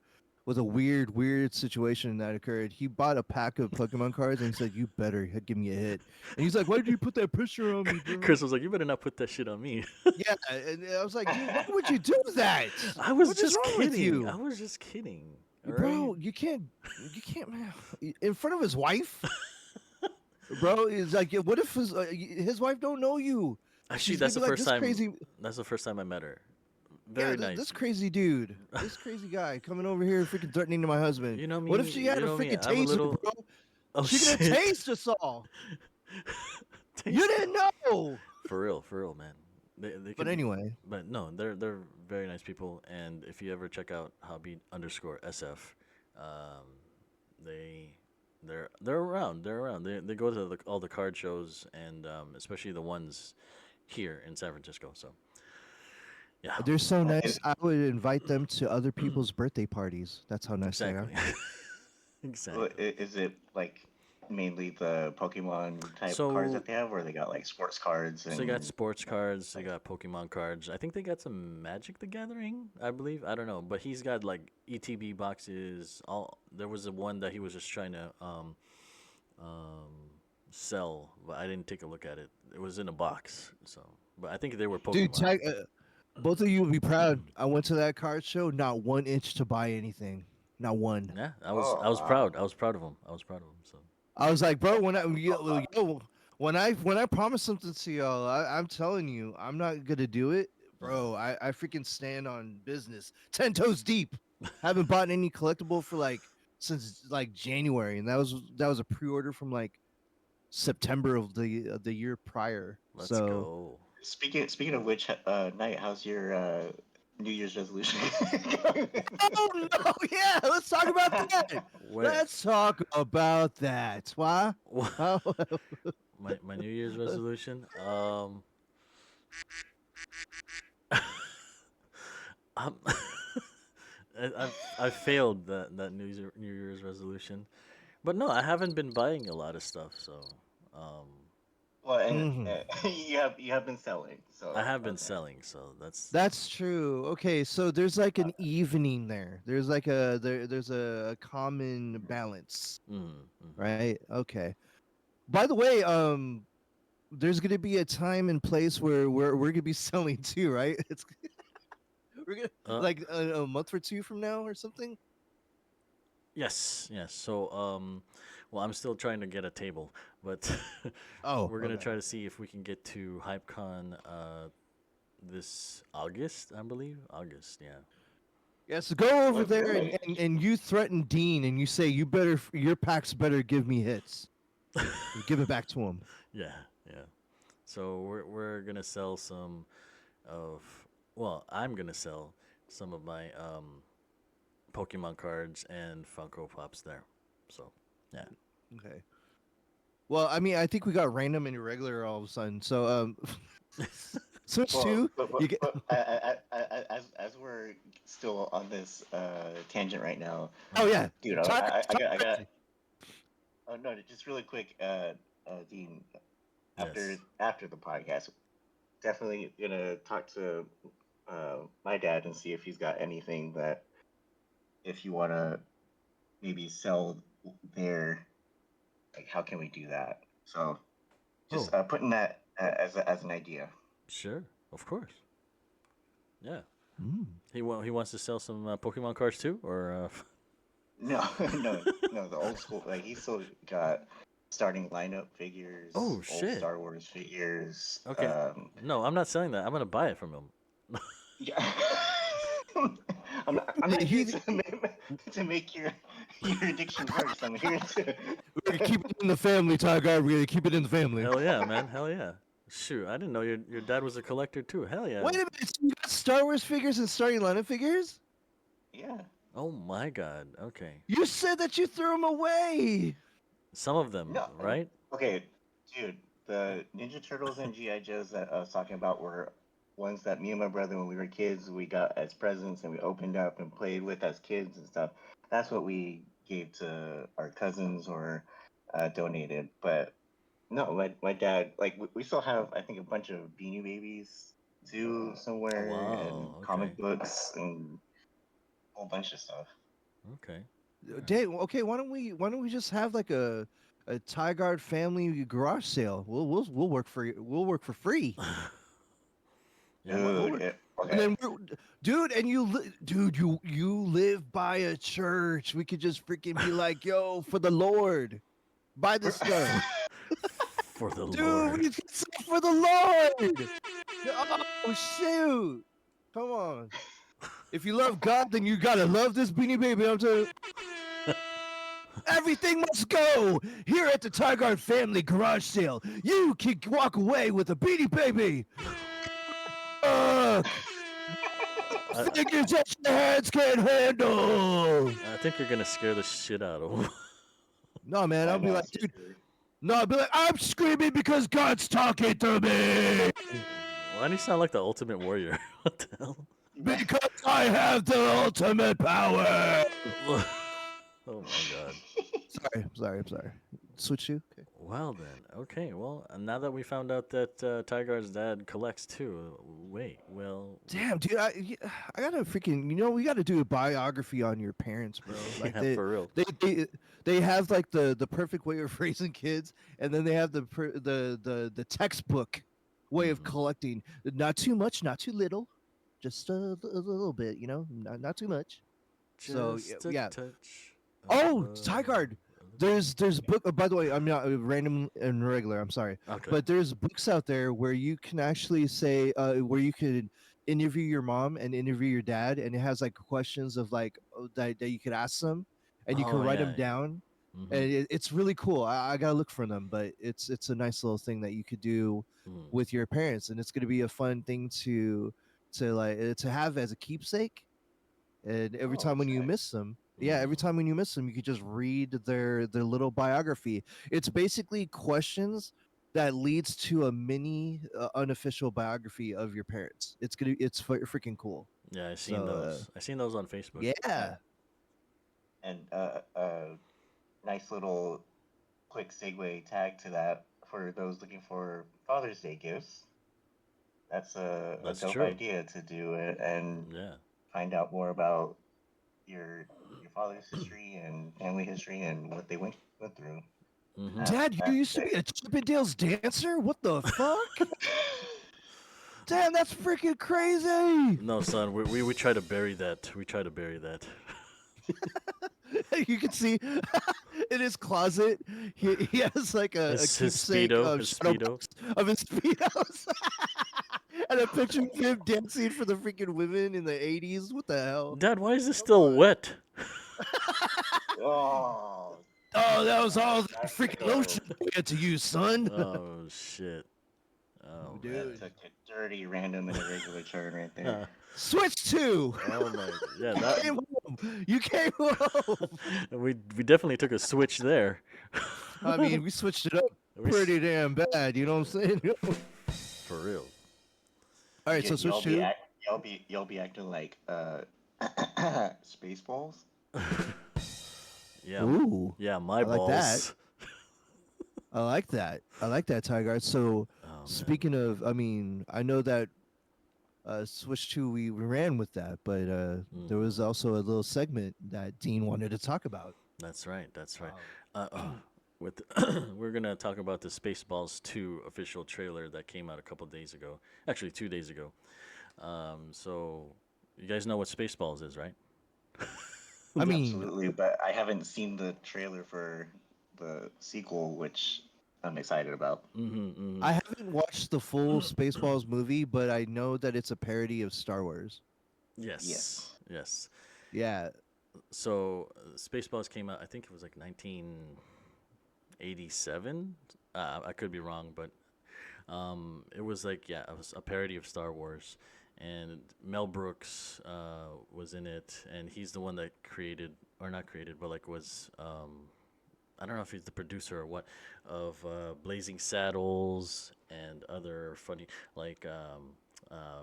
weird situation that occurred. He bought a pack of Pokemon cards and he said, "You better give me a hit." And he's like, "Why did you put that pressure on me, bro?" Chris was like, "You better not put that shit on me." Yeah, and I was like, "Dude, why would you do that? I was What is just wrong with kidding. I you, was just kidding. All right. bro? You can't, man, in front of his wife, bro. He's like, yeah, what if his wife don't know you? Actually, She's gonna be like, this crazy." That's the first time I met her. Yeah, Very this nice. crazy dude, this crazy guy coming over here freaking threatening to my husband. You know What if me. she You had a know me. freaking I'm a taser, little. bro? Oh She gonna shit. taste us all. You Taste didn't know. for real, man. They But could be, anyway, but no, they're very nice people. And if you ever check out hobby_sf, um, they they're around. They're around. They go to all the card shows, and especially the ones here in San Francisco. So yeah, they're so nice. Is, I would invite them to other people's birthday parties. That's how nice they are. exactly, exactly. is it like mainly the Pokemon type cards So that they have, or they got like sports cards So they got and sports cards, they like? got Pokemon cards. I think they got some Magic the Gathering, I believe. I don't know, but he's got like ETB boxes. All there was a one that he was just trying to um sell, but I didn't take a look at it. It was in a box, so but I think they were Dude, Pokemon. both of you will be proud. I went to that card show, not 1 inch to buy anything. Not one. Yeah, I Oh was wow. proud. I was proud of him. I was proud of him. So I was like, bro, Oh, when I promise something to y'all, I'm telling you, I'm not gonna do it, mhm. bro. I freaking stand on business, 10 toes deep. Haven't bought any collectible for like since like January, and that was a pre-order from like September of the year prior. Let's So, go. speaking of which, Knight, how's your New Year's resolution going? oh no, yeah, let's talk about that. Wait, Let's talk about that. Why? How- my New Year's resolution. Um, I failed that New Year's resolution, but no, I haven't been buying a lot of stuff. So, um, Well, and Mhm. you have been selling, I so have been okay. selling. So That's true. Okay, so there's like an evening there. There's like there's a common balance, mm-hmm. right? Okay. By the way, there's gonna be a time and place where we're gonna be selling too, right? It's we're gonna uh, like a month or two from now or something. yes, yes. So, well, I'm still trying to get a table, but Oh, we're gonna okay. try to see if we can get to HypeCon this August, I believe. August, yeah. Yeah, so go over Well, there really? and you threaten Dean and you say you better your packs better give me hits. Give it back to him. Yeah, yeah. So we're gonna sell some of well, I'm gonna sell some of my Pokemon cards and Funko Pops there. So yeah. Okay. Well, I mean, I think we got random and irregular all of a sudden. So switch Well, two. You get as we're still on this tangent right now, oh Uh-huh. yeah. dude, Talk, I got. crazy. Oh no, just really quick, Dean. After Yes. after the podcast, definitely gonna talk to my dad and see if he's got anything that if you wanna maybe sell there, like how can we do that? So just Oh, putting that as an idea. sure. Of course. Yeah. Mm. He wants to sell some Pokemon cards too, or No, no, the old school. Like he's still got starting lineup figures, oh old shit. Star Wars figures. Okay. No, I'm not selling that. I'm gonna buy it from him. Yeah. I'm not here He, to make your addiction worse. I'm here to. we're gonna keep it in the family, Tiegard. We're gonna keep it in the family. Hell yeah, man. Hell yeah. Shoot, I didn't know your dad was a collector too. Hell yeah. Wait a minute. So you got Star Wars figures and starting lineup figures? Yeah. Oh my god. Okay. You said that you threw them away. Some of them, No. right? Okay, dude. the Ninja Turtles and GI Joes that I was talking about were ones that me and my brother, when we were kids, we got as presents and we opened up and played with as kids and stuff. That's what we gave to our cousins or donated. But no, my dad, like we still have, I think, a bunch of Beanie Babies too Oh, somewhere, and wow. Okay. comic books and a whole bunch of stuff. Okay. All right. Dave, okay, why don't we just have like a Tiegard family garage sale? We'll work for free. Yeah. We'll Dude, work. And okay. then, dude, and dude, you live by a church. We could just freaking be like, yo, for the Lord, buy this stuff, For the dude. Lord. We could sell for the Lord. Oh shoot! Come on. If you love God, then you gotta love this Beanie Baby. I'm telling you. Everything must go here at the Tiegard Family Garage Sale. You can walk away with a Beanie Baby. Look, I, figures that your hands can't handle. I think you're gonna scare the shit out of him. No, man, I I'll be know, like, dude. seriously. No, I'll be like, I'm screaming because God's talking to me. Why do you sound like the Ultimate Warrior? What the hell? Because I have the ultimate power. Oh my God. I'm sorry. Switch you? Okay. Well then, okay. Well, now that we found out that Tiger's dad collects too, wait. Well, Damn, dude, I gotta freaking, we gotta do a biography on your parents, bro. Like yeah, for real. they have like the perfect way of raising kids, and then they have the textbook way of Mhm. collecting. Not too much, not too little, just a little bit, not too much. So Just a yeah. touch. Oh, Of Tigard. There's book. By the way, I'm not random and regular. I'm sorry, okay. but there's books out there where you can actually say where you could interview your mom and interview your dad, and it has like questions of like that you could ask them, and you can Oh write yeah. them down, Mm-hmm. and it's really cool. I gotta look for them, but it's a nice little thing that you could do Mm. with your parents, and it's gonna be a fun thing to have as a keepsake. And every Oh, time when you sick. miss them, yeah, every Mm. time when you miss them, you could just read their little biography. It's basically questions that leads to a mini unofficial biography of your parents. It's freaking cool. Yeah, I seen So those. I seen those on Facebook. And, yeah, and nice little quick segue tag to that for those looking for Father's Day gifts. That's a That's dope true. idea to do it and Yeah. find out more about your your father's history and family history and what they went through. Mm-hmm. Dad, you That's used to be sick. a Chippendales dancer. What the fuck? Damn, that's freaking crazy. No, son, we try to bury that. We try to bury that. You can see in his closet, he has like a His keepsake speedo, of his shadow speedo. box of his speedos, and a picture of him dancing for the freaking women in the '80s. What the hell? Dad, why is this Come still on. wet? Oh, Oh, that was all the that's freaking lotion dope. we had to use, son. Oh shit. Oh That Dude, took a dirty, random, and irregular turn right there. man. switch two. Oh my. Yeah, You that. came home. You came home. We definitely took a switch there. I mean, we switched it up We pretty damn bad. You know what I'm saying? for real. All right, so switch two. Y'all be acting like Spaceballs. Yeah, Ooh, yeah, my I like that. balls. I like that. I like that, Tiger. So, Oh man, speaking of, I mean, I know that Switch 2, we ran with that, but there was also a little segment that Dean wanted to talk about. that's right. That's right. Um, With we're gonna talk about the Spaceballs 2 official trailer that came out a couple days ago. Actually, 2 days ago. So you guys know what Spaceballs is, right? I mean, Absolutely, but I haven't seen the trailer for the sequel, which I'm excited about. Mm-hmm. Mm-hmm. I haven't watched the full Spaceballs movie, but I know that it's a parody of Star Wars. Yes. Yes. Yes. Yeah. So Spaceballs came out. I think it was like 1987. I could be wrong, but it was like it was a parody of Star Wars, and Mel Brooks was in it, and he's the one that created, or not created, but like was I don't know if he's the producer or what, of Blazing Saddles and other funny, like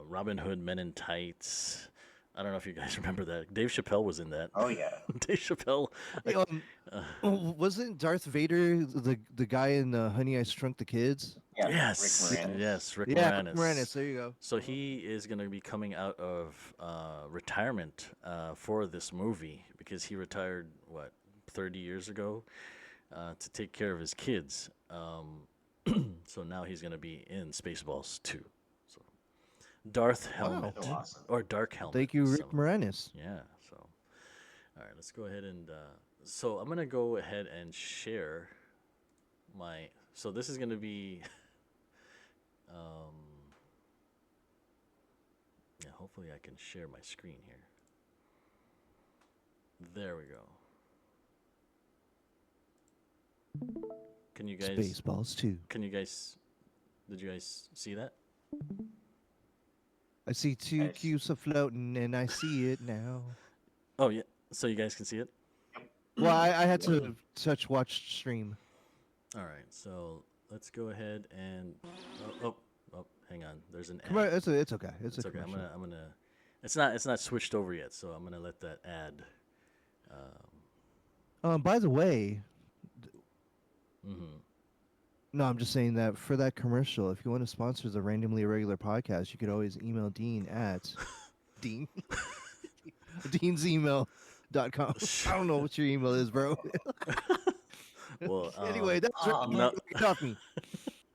Robin Hood Men in Tights. I don't know if you guys remember that. Dave Chappelle was in that. Oh yeah. Dave Chappelle. Hey, Uh, wasn't Darth Vader the guy in Honey I Shrunk the Kids? Yeah. yes, Rick Moranis. yes, Rick Yeah, Moranis. Moranis. There you go. So he is going to be coming out of retirement for this movie because he retired, what, 30 years ago to take care of his kids. So now he's going to be in Spaceballs 2. So Darth Helmet So awesome. or Dark Helmet. Thank you, Rick so- Moranis. Yeah. So, all right, let's go ahead and. So I'm gonna go ahead and share my. So this is gonna be. Yeah. Hopefully I can share my screen here. There we go. Can you guys? Spaceballs 2. Can you guys? Did you guys see that? I see two Nice. cubes of floating, and I see it now. Oh yeah. So you guys can see it. Well, I had to touch watch stream. All right. So let's go ahead and. Oh. Hang on. There's an. Come ad. on, it's okay. It's It's a okay. commercial. I'm gonna. It's not switched over yet, so I'm gonna let that ad. By the way, Mhm. no, I'm just saying that for that commercial, if you want to sponsor the Randomly Irregular podcast, you could always email Dean at Dean deansemail.com. I don't know what your email is, bro. Well, Anyway, that's right. no. You got me.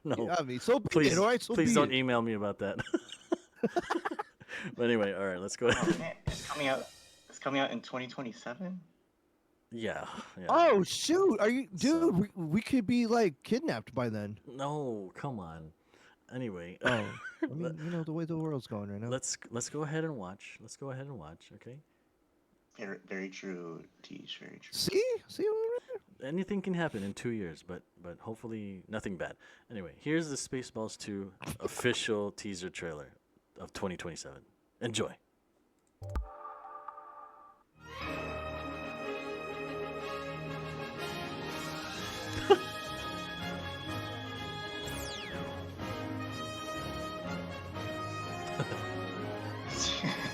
no, You got me. So be please, it, all right? So please be don't it. email me about that. But anyway, all right, let's go Oh ahead. man, it's coming out. It's coming out in 2027. Yeah, yeah. Oh shoot! Are you, dude? So- We could be like kidnapped by then. No, come on. Anyway, Oh, I mean, you know the way the world's going right now. let's go ahead and watch. Let's go ahead and watch. Okay. Very, very true, Deej. Very true. See, Anything can happen in 2 years, but hopefully nothing bad. Anyway, here's the Spaceballs 2 official teaser trailer of 2027. Enjoy.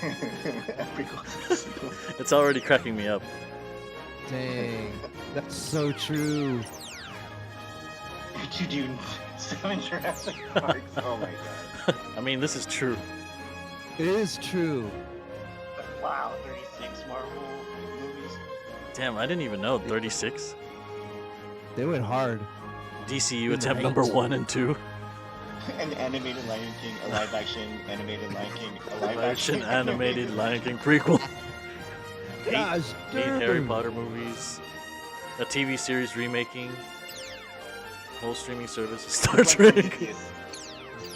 Epic. It's already cracking me up. dang, that's so true. Could you do 7 Jurassic Parks? Oh my god. I mean, this is true. It is true. Wow, 36 Marvel movies. Damn, I didn't even know 36. They went hard. DCU In attempt the number eights. 1 and 2. An animated Lion King, a live action animated Lion King, a live Action action animated Lion King prequel. Gosh, Eight Harry dude. Potter movies. A TV series remaking. Whole streaming service. Star Like Trek. Prometheus.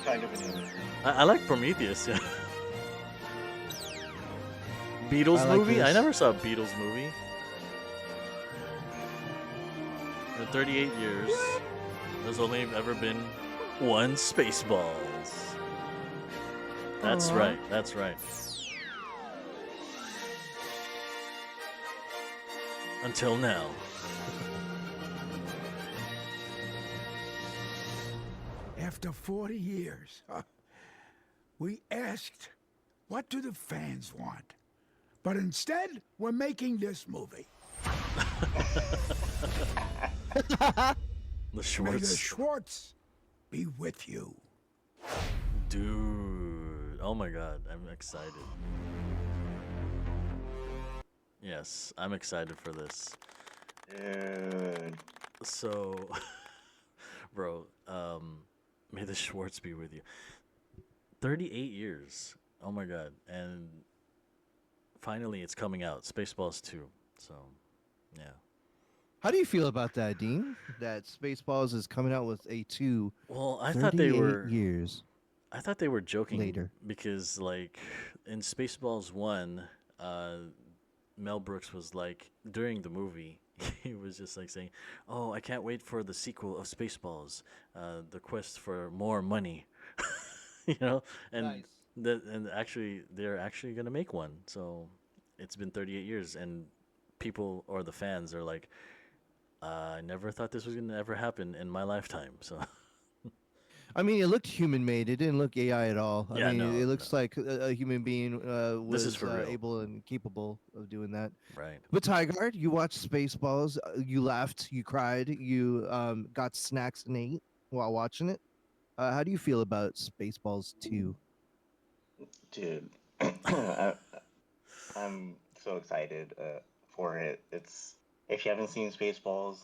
Kind of an anime. I like Prometheus, yeah. Beatles I like movie? I this. never saw a Beatles movie. In 38 years, there's only ever been one Spaceballs. That's Aw. right, that's right. Until now. After 40 years, we asked, what do the fans want? But instead, we're making this movie. The May the Schwartz. Schwartz be with you. Dude. Oh my god, I'm excited. Yes, I'm excited for this. Dude. So, bro, may the Schwartz be with you. 38 years. Oh my god. And finally it's coming out. Spaceballs 2. So, yeah. How do you feel about that, Dean? That Spaceballs is coming out with a 2 Well, I thought they 38 were years. I thought they were joking later. because like in Spaceballs 1, Mel Brooks was like during the movie he was just like saying, "Oh, I can't wait for the sequel of Spaceballs, the quest for more money." You know, and Nice. and actually they're actually gonna make one. So it's been 38 years, and people or the fans are like, I never thought this was gonna ever happen in my lifetime. So I mean, it looked human made. It didn't look AI at all. I yeah, mean, no, it no, looks like a human being this is was for real, able and capable of doing that. right? But Tigard, you watched Spaceballs. You laughed, you cried, you got snacks and ate while watching it. How do you feel about Spaceballs 2? Dude, I, I'm so excited for it. It's if you haven't seen Spaceballs,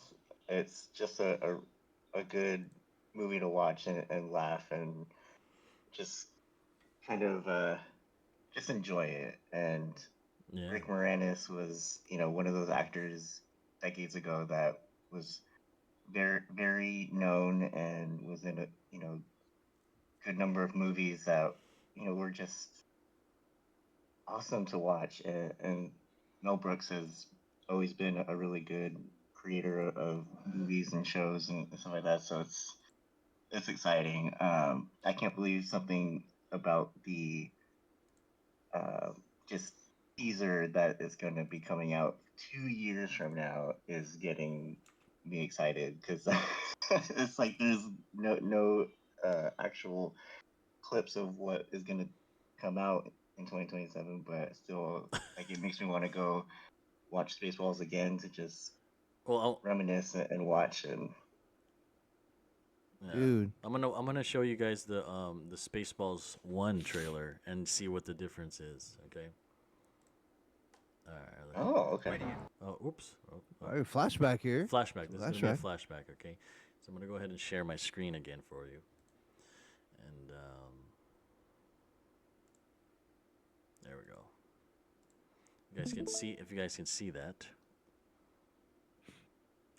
it's just a good movie to watch and laugh and just kind of just enjoy it. And Yeah, Rick Moranis was, one of those actors decades ago that was very known and was in a, good number of movies that, were just awesome to watch. And Mel Brooks has always been a really good creator of movies and shows and stuff like that. So it's exciting. I can't believe something about the uh, just teaser that is going to be coming out 2 years from now is getting me excited because it's like there's no actual clips of what is going to come out in 2027, but still, like, it makes me want to go watch Spaceballs again to just well, reminisce and watch. And yeah, Dude, I'm gonna show you guys the Spaceballs 1 trailer and see what the difference is. Okay. All right. oh, okay. Oh, oops. Oh, all right, flashback here. flashback. This is gonna be a Flashback. flashback. Okay. So I'm gonna go ahead and share my screen again for you, and there we go. You guys can see if you guys can see that.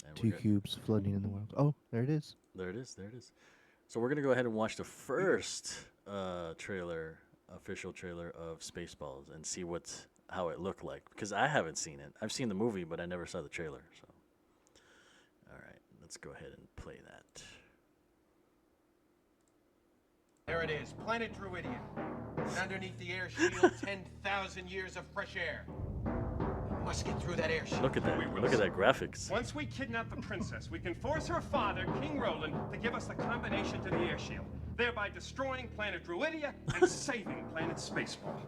And Two cubes floating in the world. Oh, there it is. there it is. There it is. So we're gonna go ahead and watch the first official trailer of Spaceballs, and see how it looked like because I haven't seen it. I've seen the movie, but I never saw the trailer. So, all right, let's go ahead and play that. There it is, planet Druidian. And underneath the air shield, 10,000 years of fresh air. We must get through that air shield. Look at that! Look at that graphics. Once we kidnap the princess, we can force her father, King Roland, to give us the combination to the air shield, thereby destroying planet Druidia and saving planet Spaceball.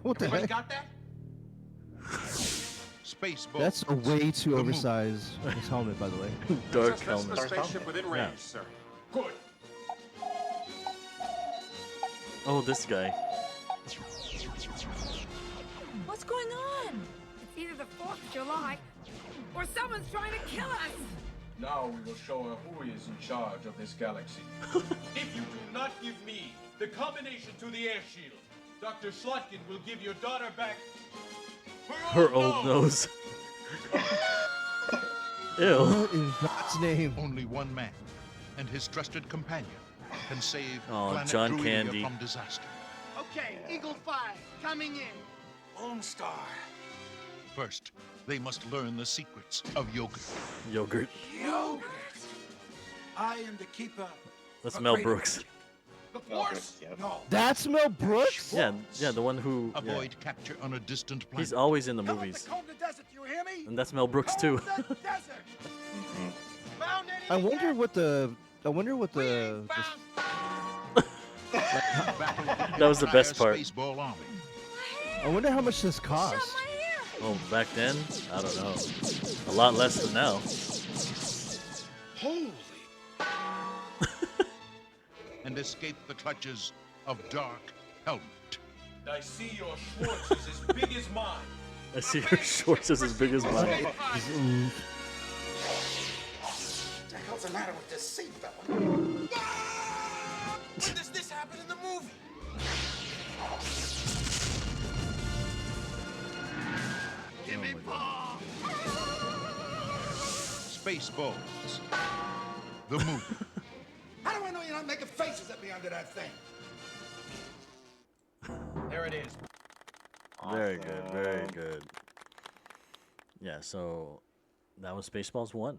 What the Everybody heck? got that? Spaceballs. That's a way too The movie. oversized his helmet, by the way. Dark Just that's the helmet. spaceship within range, Yeah. sir. Good. Oh, this guy. What's going on? It's either the 4th of July or someone's trying to kill us. Now we will show her who is in charge of this galaxy. If you do not give me the combination to the air shield, Dr. Slotkin will give your daughter back Her old nose. Ew. What in God's name? Only one man and his trusted companion can save Oh, planet John Druidia Candy. from disaster. Okay, Eagle 5, coming in. Lone Star. First, they must learn the secrets of yogurt. Yogurt. Yogurt. I am the keeper. That's Mel Brooks. The Mel Force? Brooks, yep. No. That's Mel Brooks? Yeah, the one who. Yeah. Avoid capture on a distant planet. He's always in the Come up movies, to comb the desert, you hear me? and that's Mel Brooks too. Comb the desert. Found anything I wonder yet? what the. I wonder what We the. ain't found That was the best part. Spaceball army. I wonder how much this Shut costs. my hair! Oh, back then, I don't know. A lot less than now. Holy. And escape the clutches of Dark Helmet. I see your Schwartz is as big as mine. I see her shorts is as big as mine. Mm, What the hell's the matter with this seat, fella? When does this happen in the movie? Give me bomb! Spaceballs. The movie. How do I know you're not making faces at me under that thing? There it is. Very good, very Awesome. good. Yeah, so that was Spaceballs 1.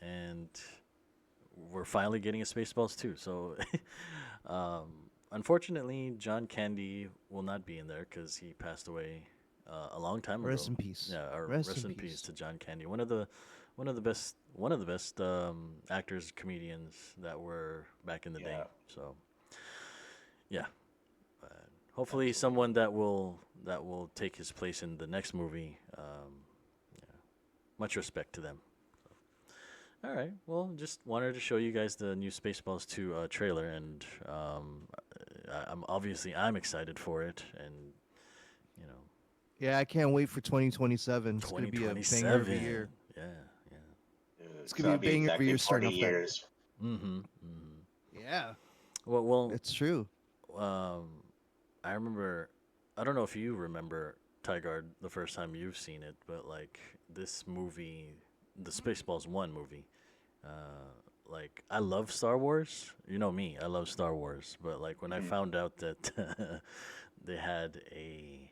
And we're finally getting a Spaceballs 2. So, unfortunately, John Candy will not be in there because he passed away a long time Rest ago. in peace. Yeah, or Rest rest in in peace. peace to John Candy, one of the best actors, comedians that were back in the day. Yeah. So yeah, uh, hopefully someone that will take his place in the next movie. Yeah, much respect to them. All right. Well, just wanted to show you guys the new Spaceballs 2 trailer, and I'm excited for it, and you know, Yeah, I can't wait for 2027. It's gonna be a banger of a 2027. year. Yeah, yeah. It's So gonna that'll be a be banger of a exactly year 40 starting off that. years. Mm-hmm. Mm-hmm. Yeah, Well, it's true. um, I remember. I don't know if you remember Tiegard the first time you've seen it, but like this movie, the Spaceballs 1 movie. Like I love Star Wars. You know me, I love Star Wars. But like when I found out that they had a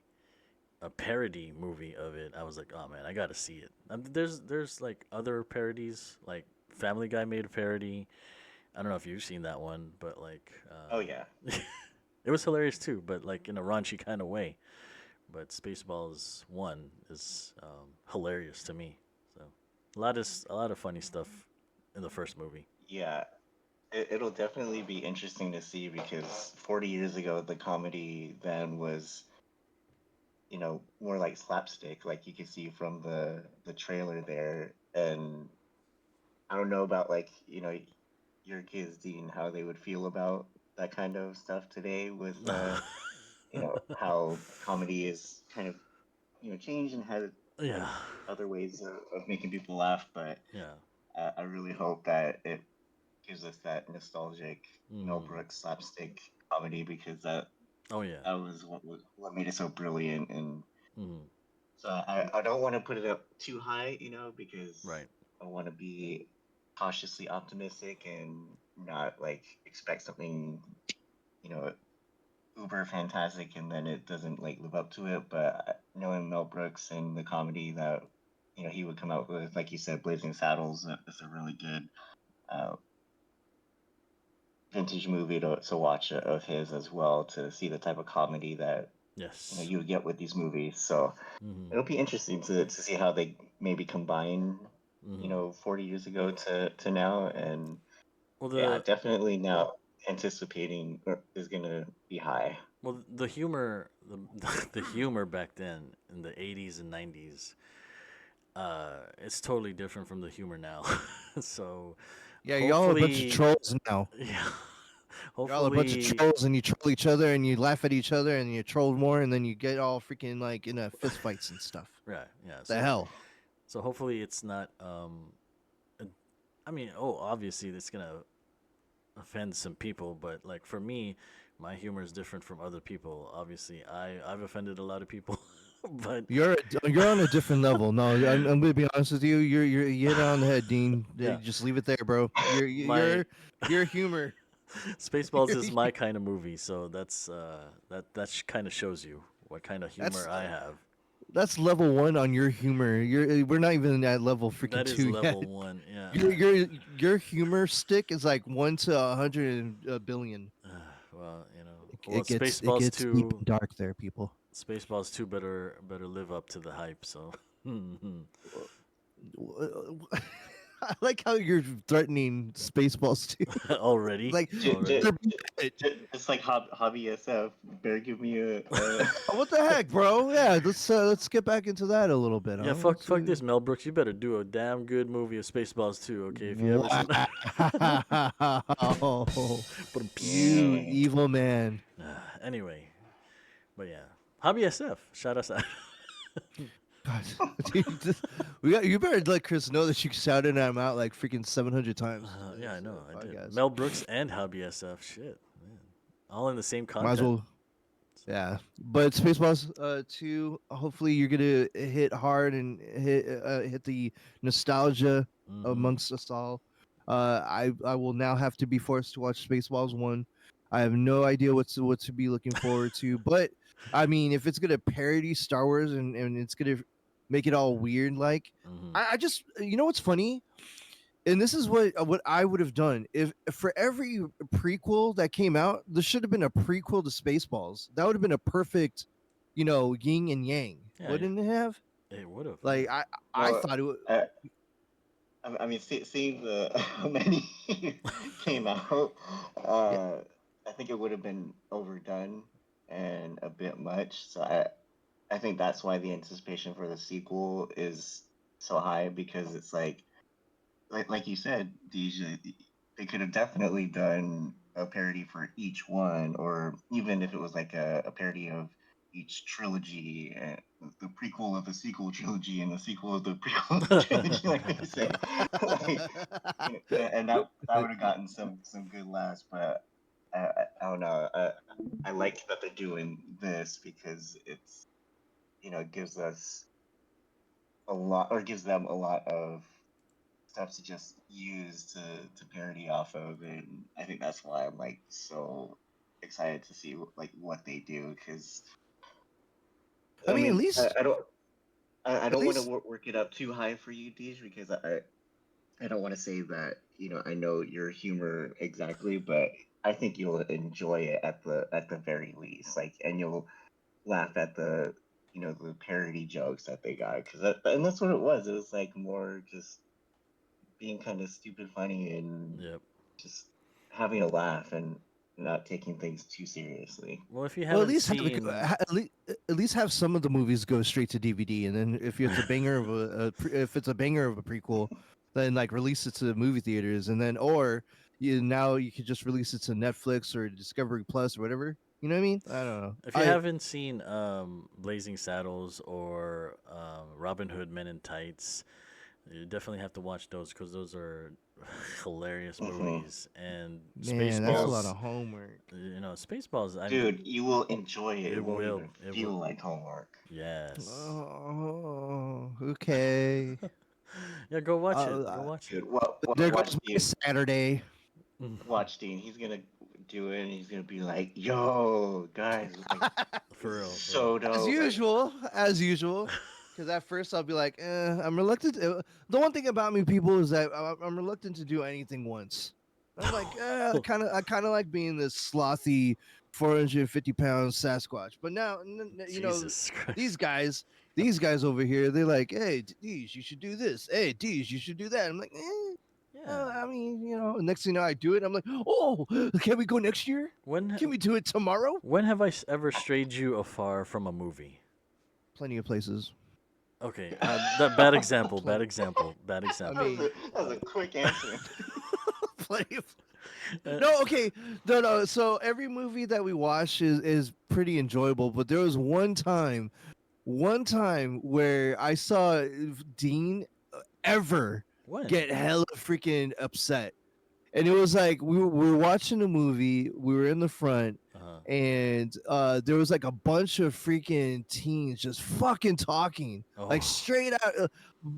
parody movie of it, I was like, oh man, I gotta see it. There's like other parodies, like Family Guy made a parody. I don't know if you've seen that one, but like, Oh yeah. it was hilarious too, but like in a raunchy kind of way. But Spaceballs 1 is hilarious to me. So a lot of funny stuff in the first movie. Yeah. It'll definitely be interesting to see because 40 years ago, the comedy then was, more like slapstick, like you can see from the trailer there. And I don't know about like, your kids, Dean, how they would feel about that kind of stuff today with, how comedy is kind of, changed and had like Yeah, other ways of making people laugh. But yeah. I really hope that it gives us that nostalgic Mel Mm. Brooks slapstick comedy because that Oh yeah. that was what made it so brilliant. And Mm. so I don't want to put it up too high, because Right. I want to be cautiously optimistic and not like expect something, you know, uber fantastic and then it doesn't like live up to it. But knowing Mel Brooks and the comedy that he would come out with, like you said, Blazing Saddles is a really good uh, vintage movie to watch of his as well to see the type of comedy that Yes. you would get with these movies. So Mm-hmm. it'll be interesting to see how they maybe combine Mm-hmm. 40 years ago to now. And Well, yeah, the definitely now anticipating is gonna be high. the humor, the humor back then in the '80s and '90s, it's totally different from the humor now. So, Yeah, y'all a bunch of hopefully, trolls now. yeah, Y'all a bunch of hopefully, trolls, and you troll each other, and you laugh at each other, and you troll more, and then you get all freaking like in a fist fights and stuff. right, yeah. The hell? So hopefully it's not. uh, I mean, obviously it's gonna offend some people, but like for me, my humor is different from other people. Obviously, I've offended a lot of people, but You're on a different level. No, I'm gonna be honest with you. You hit it on the head, Dean. yeah, Just leave it there, bro. my Your humor. Spaceballs is my kind of movie, so that kind of shows you what kind of That's humor I have. that's level 1 on your humor. We're not even at level freaking That is 2 yet. level 1. Yeah. Your humor stick is like 1 to 100 billion. Well, It gets Spaceballs deep 2, and dark there, people. Spaceballs 2 better live up to the hype. So, I like how you're threatening Spaceballs too. already, Like, already. It's like hobby SF. Better give me a. what the heck, bro? Yeah, let's get back into that a little bit. Yeah, huh? fuck Let's, this, Mel Brooks. You better do a damn good movie of Spaceballs 2, okay? If you ever seen Wow. But You evil man. anyway, but yeah, Hobby SF, shout us out. God, dude, you better let Chris know that you shouted him out like freaking 700 times. Yeah, I know, I did. Podcast. Mel Brooks and Hobby SF, shit, man, all in the same content. Might as well. Yeah, but Spaceballs 2. Hopefully, you're gonna hit hard and hit the nostalgia amongst us all. I will now have to be forced to watch Spaceballs 1. I have no idea what to be looking forward to, but I mean, if it's gonna parody Star Wars and it's gonna make it all weird, like I just what's funny. And this is what I would have done if for every prequel that came out, there should have been a prequel to Spaceballs. That would have been a perfect, yin and yang. Yeah, Wouldn't it have? it would have. Like I Well, thought it would. I mean, seeing the how many came out, Yeah. I think it would have been overdone and a bit much. So I think that's why the anticipation for the sequel is so high because it's like you said, Deja, they could have definitely done a parody for each one, or even if it was like a parody of each trilogy, and the prequel of the sequel trilogy, and the sequel of the prequel of the trilogy, like they say, like, and that would have gotten some good laughs. But I don't know. I like that they're doing this because it's gives us a lot, or gives them a lot of stuff to just use to parody off of, and I think that's why I'm like so excited to see like what they do because I I mean, at mean least I at don't want to least work it up too high for you, Deej, because I don't want to say that I know your humor exactly, but I think you'll enjoy it at the very least, like, and you'll laugh at the parody jokes that they got because and that's what it was. It was like more just being kind of stupid funny and Yep. just having a laugh and not taking things too seriously. Well, if you well, at haven't least have seen, at least have some of the movies go straight to DVD, and then if it's a banger of if it's a banger of a prequel, then like release it to the movie theaters, and then or now you could just release it to Netflix or Discovery Plus or whatever. You know what I mean? I don't know. if you haven't seen Blazing Saddles or Robin Hood Men in Tights, you definitely have to watch those because those are hilarious movies. And Man, that's a lot Spaceballs, of homework. Spaceballs. Dude, you will enjoy it. It It won't will. even It will. feel like homework. Yes. Oh, okay. Yeah, go watch it. Go Uh, watch it. Dude, there watch goes my Dean. Saturday. Watch Dean. He's gonna do it, and he's gonna be like, "Yo, guys, like, this For is real. For real. so dope." Like, As usual. Because at first I'll be like, I'm reluctant. The one thing about me, people, is that I'm reluctant to do anything once. I'm like, I kind of like being this slothy, 450-pound Sasquatch. But now, Jesus these Christ. guys, these guys over here, they're like, hey, Deej, you should do this. Hey, Deej, you should do that. I'm like, Yeah. I mean, next thing you know, I do it. I'm like, oh, can we go next year? When Can we do it tomorrow? when have I ever strayed you afar from a movie? Plenty of places. Okay, that bad example. Bad Plenty. example. Bad I example. mean, that was a quick answer. plenty of. Uh, No, okay, no. So every movie that we watch is pretty enjoyable, but there was one time where I saw Dean ever when? get hella freaking upset, and it was like we were watching a movie, we were in the front, Uh-huh. and there was like a bunch of freaking teens just fucking talking, like Oh. straight out.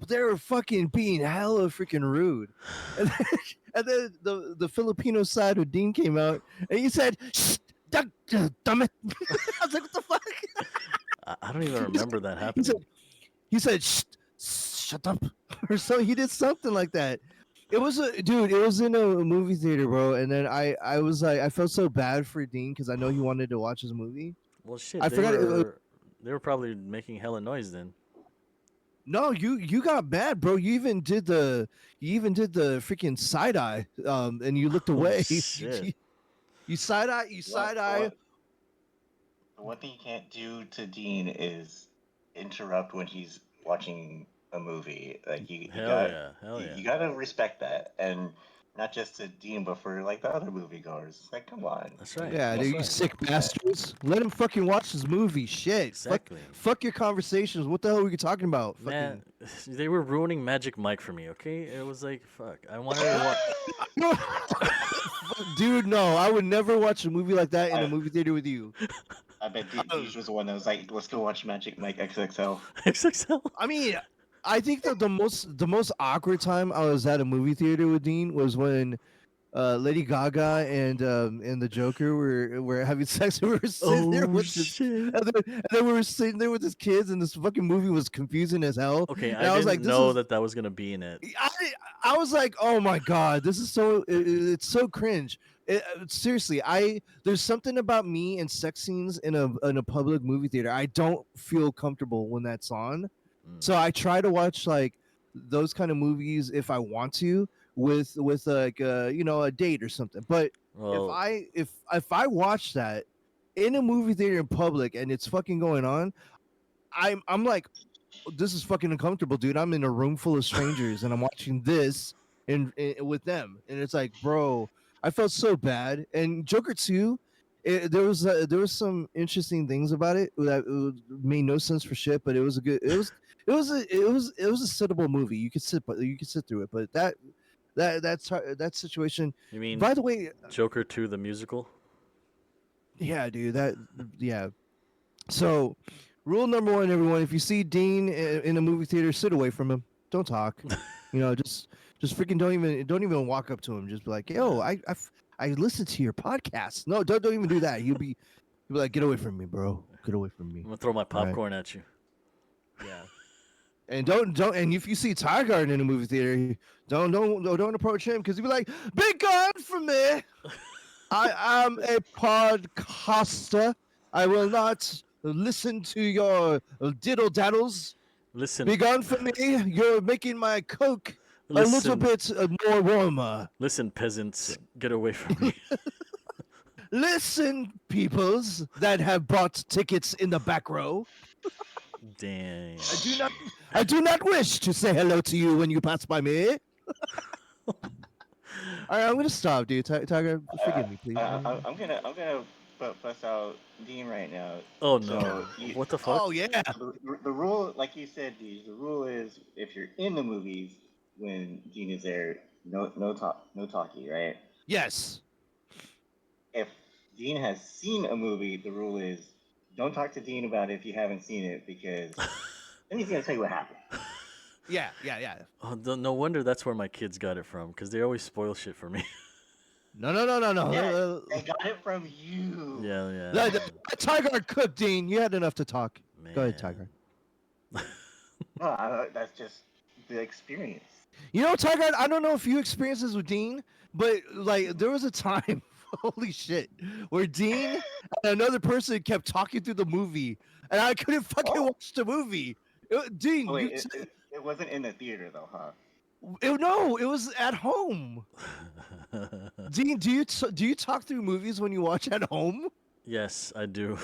They were fucking being hella freaking rude, and then, and then the Filipino side of Dean came out, and he said, "Shh, damn it!" I was like, "What the fuck?" I don't even remember that He happening. said, "He said, shut up," or so. He did something like that. It was dude. It was in a movie theater, bro. And then I was like, I felt so bad for Dean because I know he wanted to watch his movie. Well, shit, I forgot. they were probably making hella noise then. No, you got mad, bro. You even did the freaking side eye, and you looked Oh away. shit. You side eye. The one thing you can't do to Dean is interrupt when he's watching a movie. Like you Hell got yeah. Hell yeah. you gotta respect that, and not just to Dean, but for like the other moviegoers. It's like, come on. That's right. Yeah, That's dude, you right. sick bastards. Let him fucking watch his movie. Shit. Exactly. Fuck your conversations. What the hell were you talking about? Man, they were ruining Magic Mike for me, okay? It was like, fuck. I wanted to watch. Dude, no, I would never watch a movie like that in a movie theater with you. I bet Deej was the one that was like, let's go watch Magic Mike XXL. XXL? I mean, I think that the most awkward time I was at a movie theater with Dean was when Lady Gaga and the Joker were having sex. And we were sitting there Oh with this, shit. and then we were sitting there with his kids, and this fucking movie was confusing as hell. Okay, And I I was like, didn't "This know is." that that was gonna be in it. I I was like, "Oh my god, this is so it's so cringe." Seriously, there's something about me and sex scenes in a public movie theater. I don't feel comfortable when that's on. Mm. So I try to watch like those kind of movies if I want to with like a date or something. But Well, if I watch that in a movie theater in public and it's fucking going on, I'm like, this is fucking uncomfortable, dude. I'm in a room full of strangers and I'm watching this in with them, and it's like, bro, I felt so bad. And Joker 2, there was some interesting things about it that made no sense for shit, but it was a good, it was a sittable movie. You could sit through it, but that situation. you mean By the way, Joker 2 the musical? yeah, dude, yeah. So, rule number one, everyone: if you see Dean in a movie theater, sit away from him. Don't talk. Just freaking don't even walk up to him. Just be like, yo, I listened to your podcast. No, don't even do that. You'll be like, get away from me, bro. Get away from me. I'm gonna throw my All right. popcorn at you. Yeah. And don't and if you see Tiegard in a movie theater, don't approach him because he'll be like, be gone from me. I am a podcaster. I will not listen to your diddle daddles. Listen, Be gone from me. You're making my Coke a little Listen. bit more warmer. listen, peasants, get away from me. Listen, peoples that have bought tickets in the back row. Dang. I do not wish to say hello to you when you pass by me. All right, I'm gonna stop, dude. Tiger, forgive me, please. I'm gonna bust out Dean right now. Oh So no! you- What the fuck? Oh yeah. The rule, like you said, Deej, the rule is if you're in the movies when Dean is there, no talkie, right? Yes. If Dean has seen a movie, the rule is don't talk to Dean about it if you haven't seen it because then he's gonna tell you what happened. Yeah. Oh, no wonder that's where my kids got it from, because they always spoil shit for me. No. Yeah, they got it from you. yeah. Tiger cooked, Dean. You had enough to talk. Go ahead, Man. Tiger. No, that's just the experience. You know, Tiger, I don't know if you experienced this with Dean, but like there was a time, holy shit, where Dean and another person kept talking through the movie, and I couldn't fucking watch the movie. Dean, Oh, wait, it wasn't in the theater though, huh? no, it was at home. Dean, do you talk through movies when you watch at home? Yes, I do.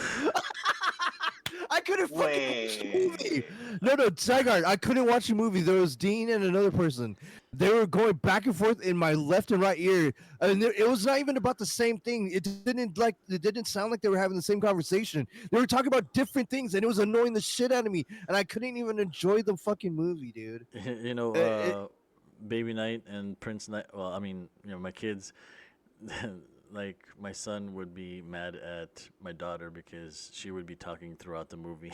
I couldn't fucking watch the movie. No, Tigard, I couldn't watch the movie. There was Dean and another person. They were going back and forth in my left and right ear, and it was not even about the same thing. It didn't sound like they were having the same conversation. They were talking about different things, and it was annoying the shit out of me. And I couldn't even enjoy the fucking movie, dude. You know, Baby Night and Prince Night. Well, I mean, my kids. Like my son would be mad at my daughter because she would be talking throughout the movie,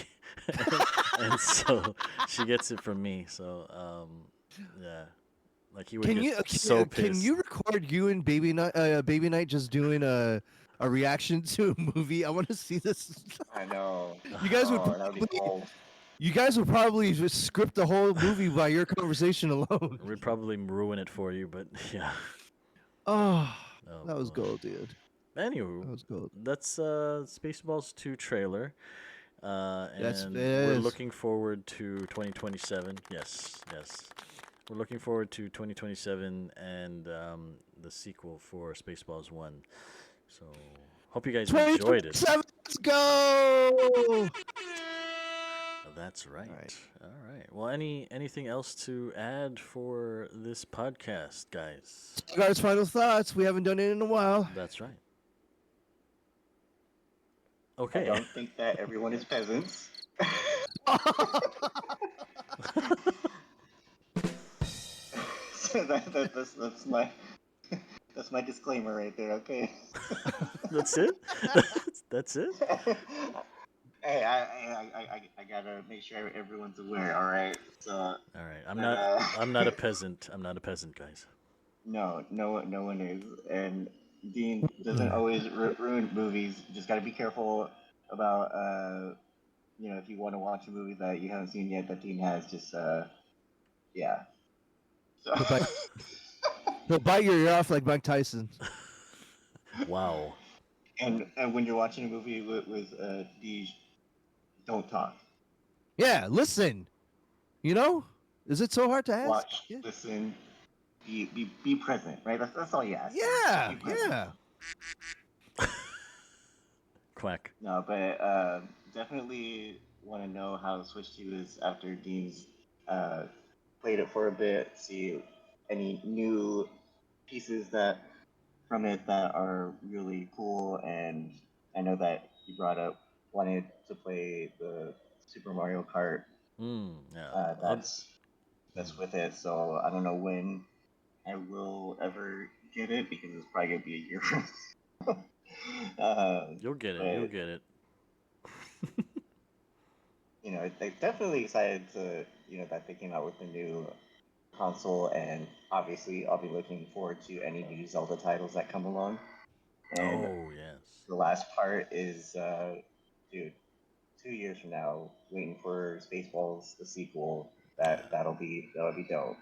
and so she gets it from me. So yeah, like he would get so pissed. Can you record you and Baby Night just doing a reaction to a movie? I want to see this. I know. You guys would that'd be cool. You guys would probably just script the whole movie by your conversation alone. We'd probably ruin it for you, but yeah. Oh, Oh, that was boy. gold, dude. Anywho, That was gold. that's Spaceballs 2 trailer. Yes, And it we're is. looking forward to 2027. Yes. We're looking forward to 2027 and the sequel for Spaceballs 1. So, hope you guys enjoyed it. 2027, let's go! That's right. right. All right. Well, anything else to add for this podcast, guys? Guys, final thoughts. We haven't done it in a while. That's right. I Okay. don't think that everyone is peasants. So that's my disclaimer right there. Okay. That's it. That's it. Hey, I gotta make sure everyone's aware. All right. So. All right. I'm not a peasant. I'm not a peasant, guys. no one is. And Dean doesn't always ruin movies. You just got to be careful about, if you want to watch a movie that you haven't seen yet that Dean has, just, yeah. So. He'll bite your ear off like Mike Tyson. Wow. And when you're watching a movie with Deej, don't talk. Yeah, listen. You know, is it so hard to ask? Watch, listen, be present, right? That's all you ask. Yeah, yeah. Quack. No, but definitely want to know how Switch 2 is after Dean's played it for a bit. See any new pieces that from it that are really cool. And I know that you brought up wanted to play the Super Mario Kart. Yeah. That's with it. So I don't know when I will ever get it because it's probably gonna be a year from You'll get it. You'll get it. They're definitely excited to, that they came out with the new console, and obviously I'll be looking forward to any new Zelda titles that come along. And yes. the last part is, dude, 2 years from now, waiting for Spaceballs, the sequel. That'll be dope.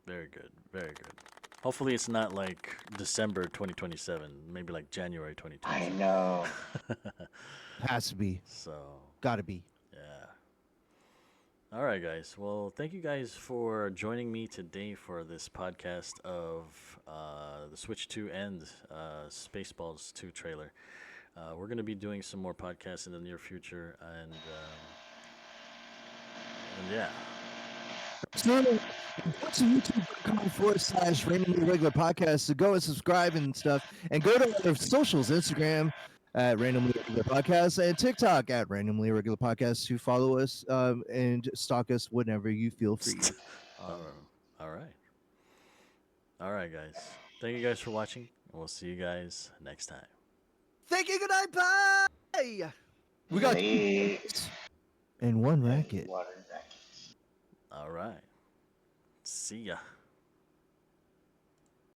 Very good. Very good. Hopefully it's not like December 2027, maybe like January 2027. I know. Has to be. So. Gotta be. Yeah. All right, guys. Well, thank you guys for joining me today for this podcast of the Switch 2 and Spaceballs 2 trailer. We're going to be doing some more podcasts in the near future, and yeah. So, go to youtube.com/randomly regular podcast to go and subscribe and stuff, and go to our socials, Instagram at randomly regular podcast and TikTok at randomly regular podcast to follow us and stalk us whenever you feel free. All right, guys. Thank you guys for watching, and we'll see you guys next time. Thank you. Good night. Bye. We got and one racket. Water racket. All right. See ya.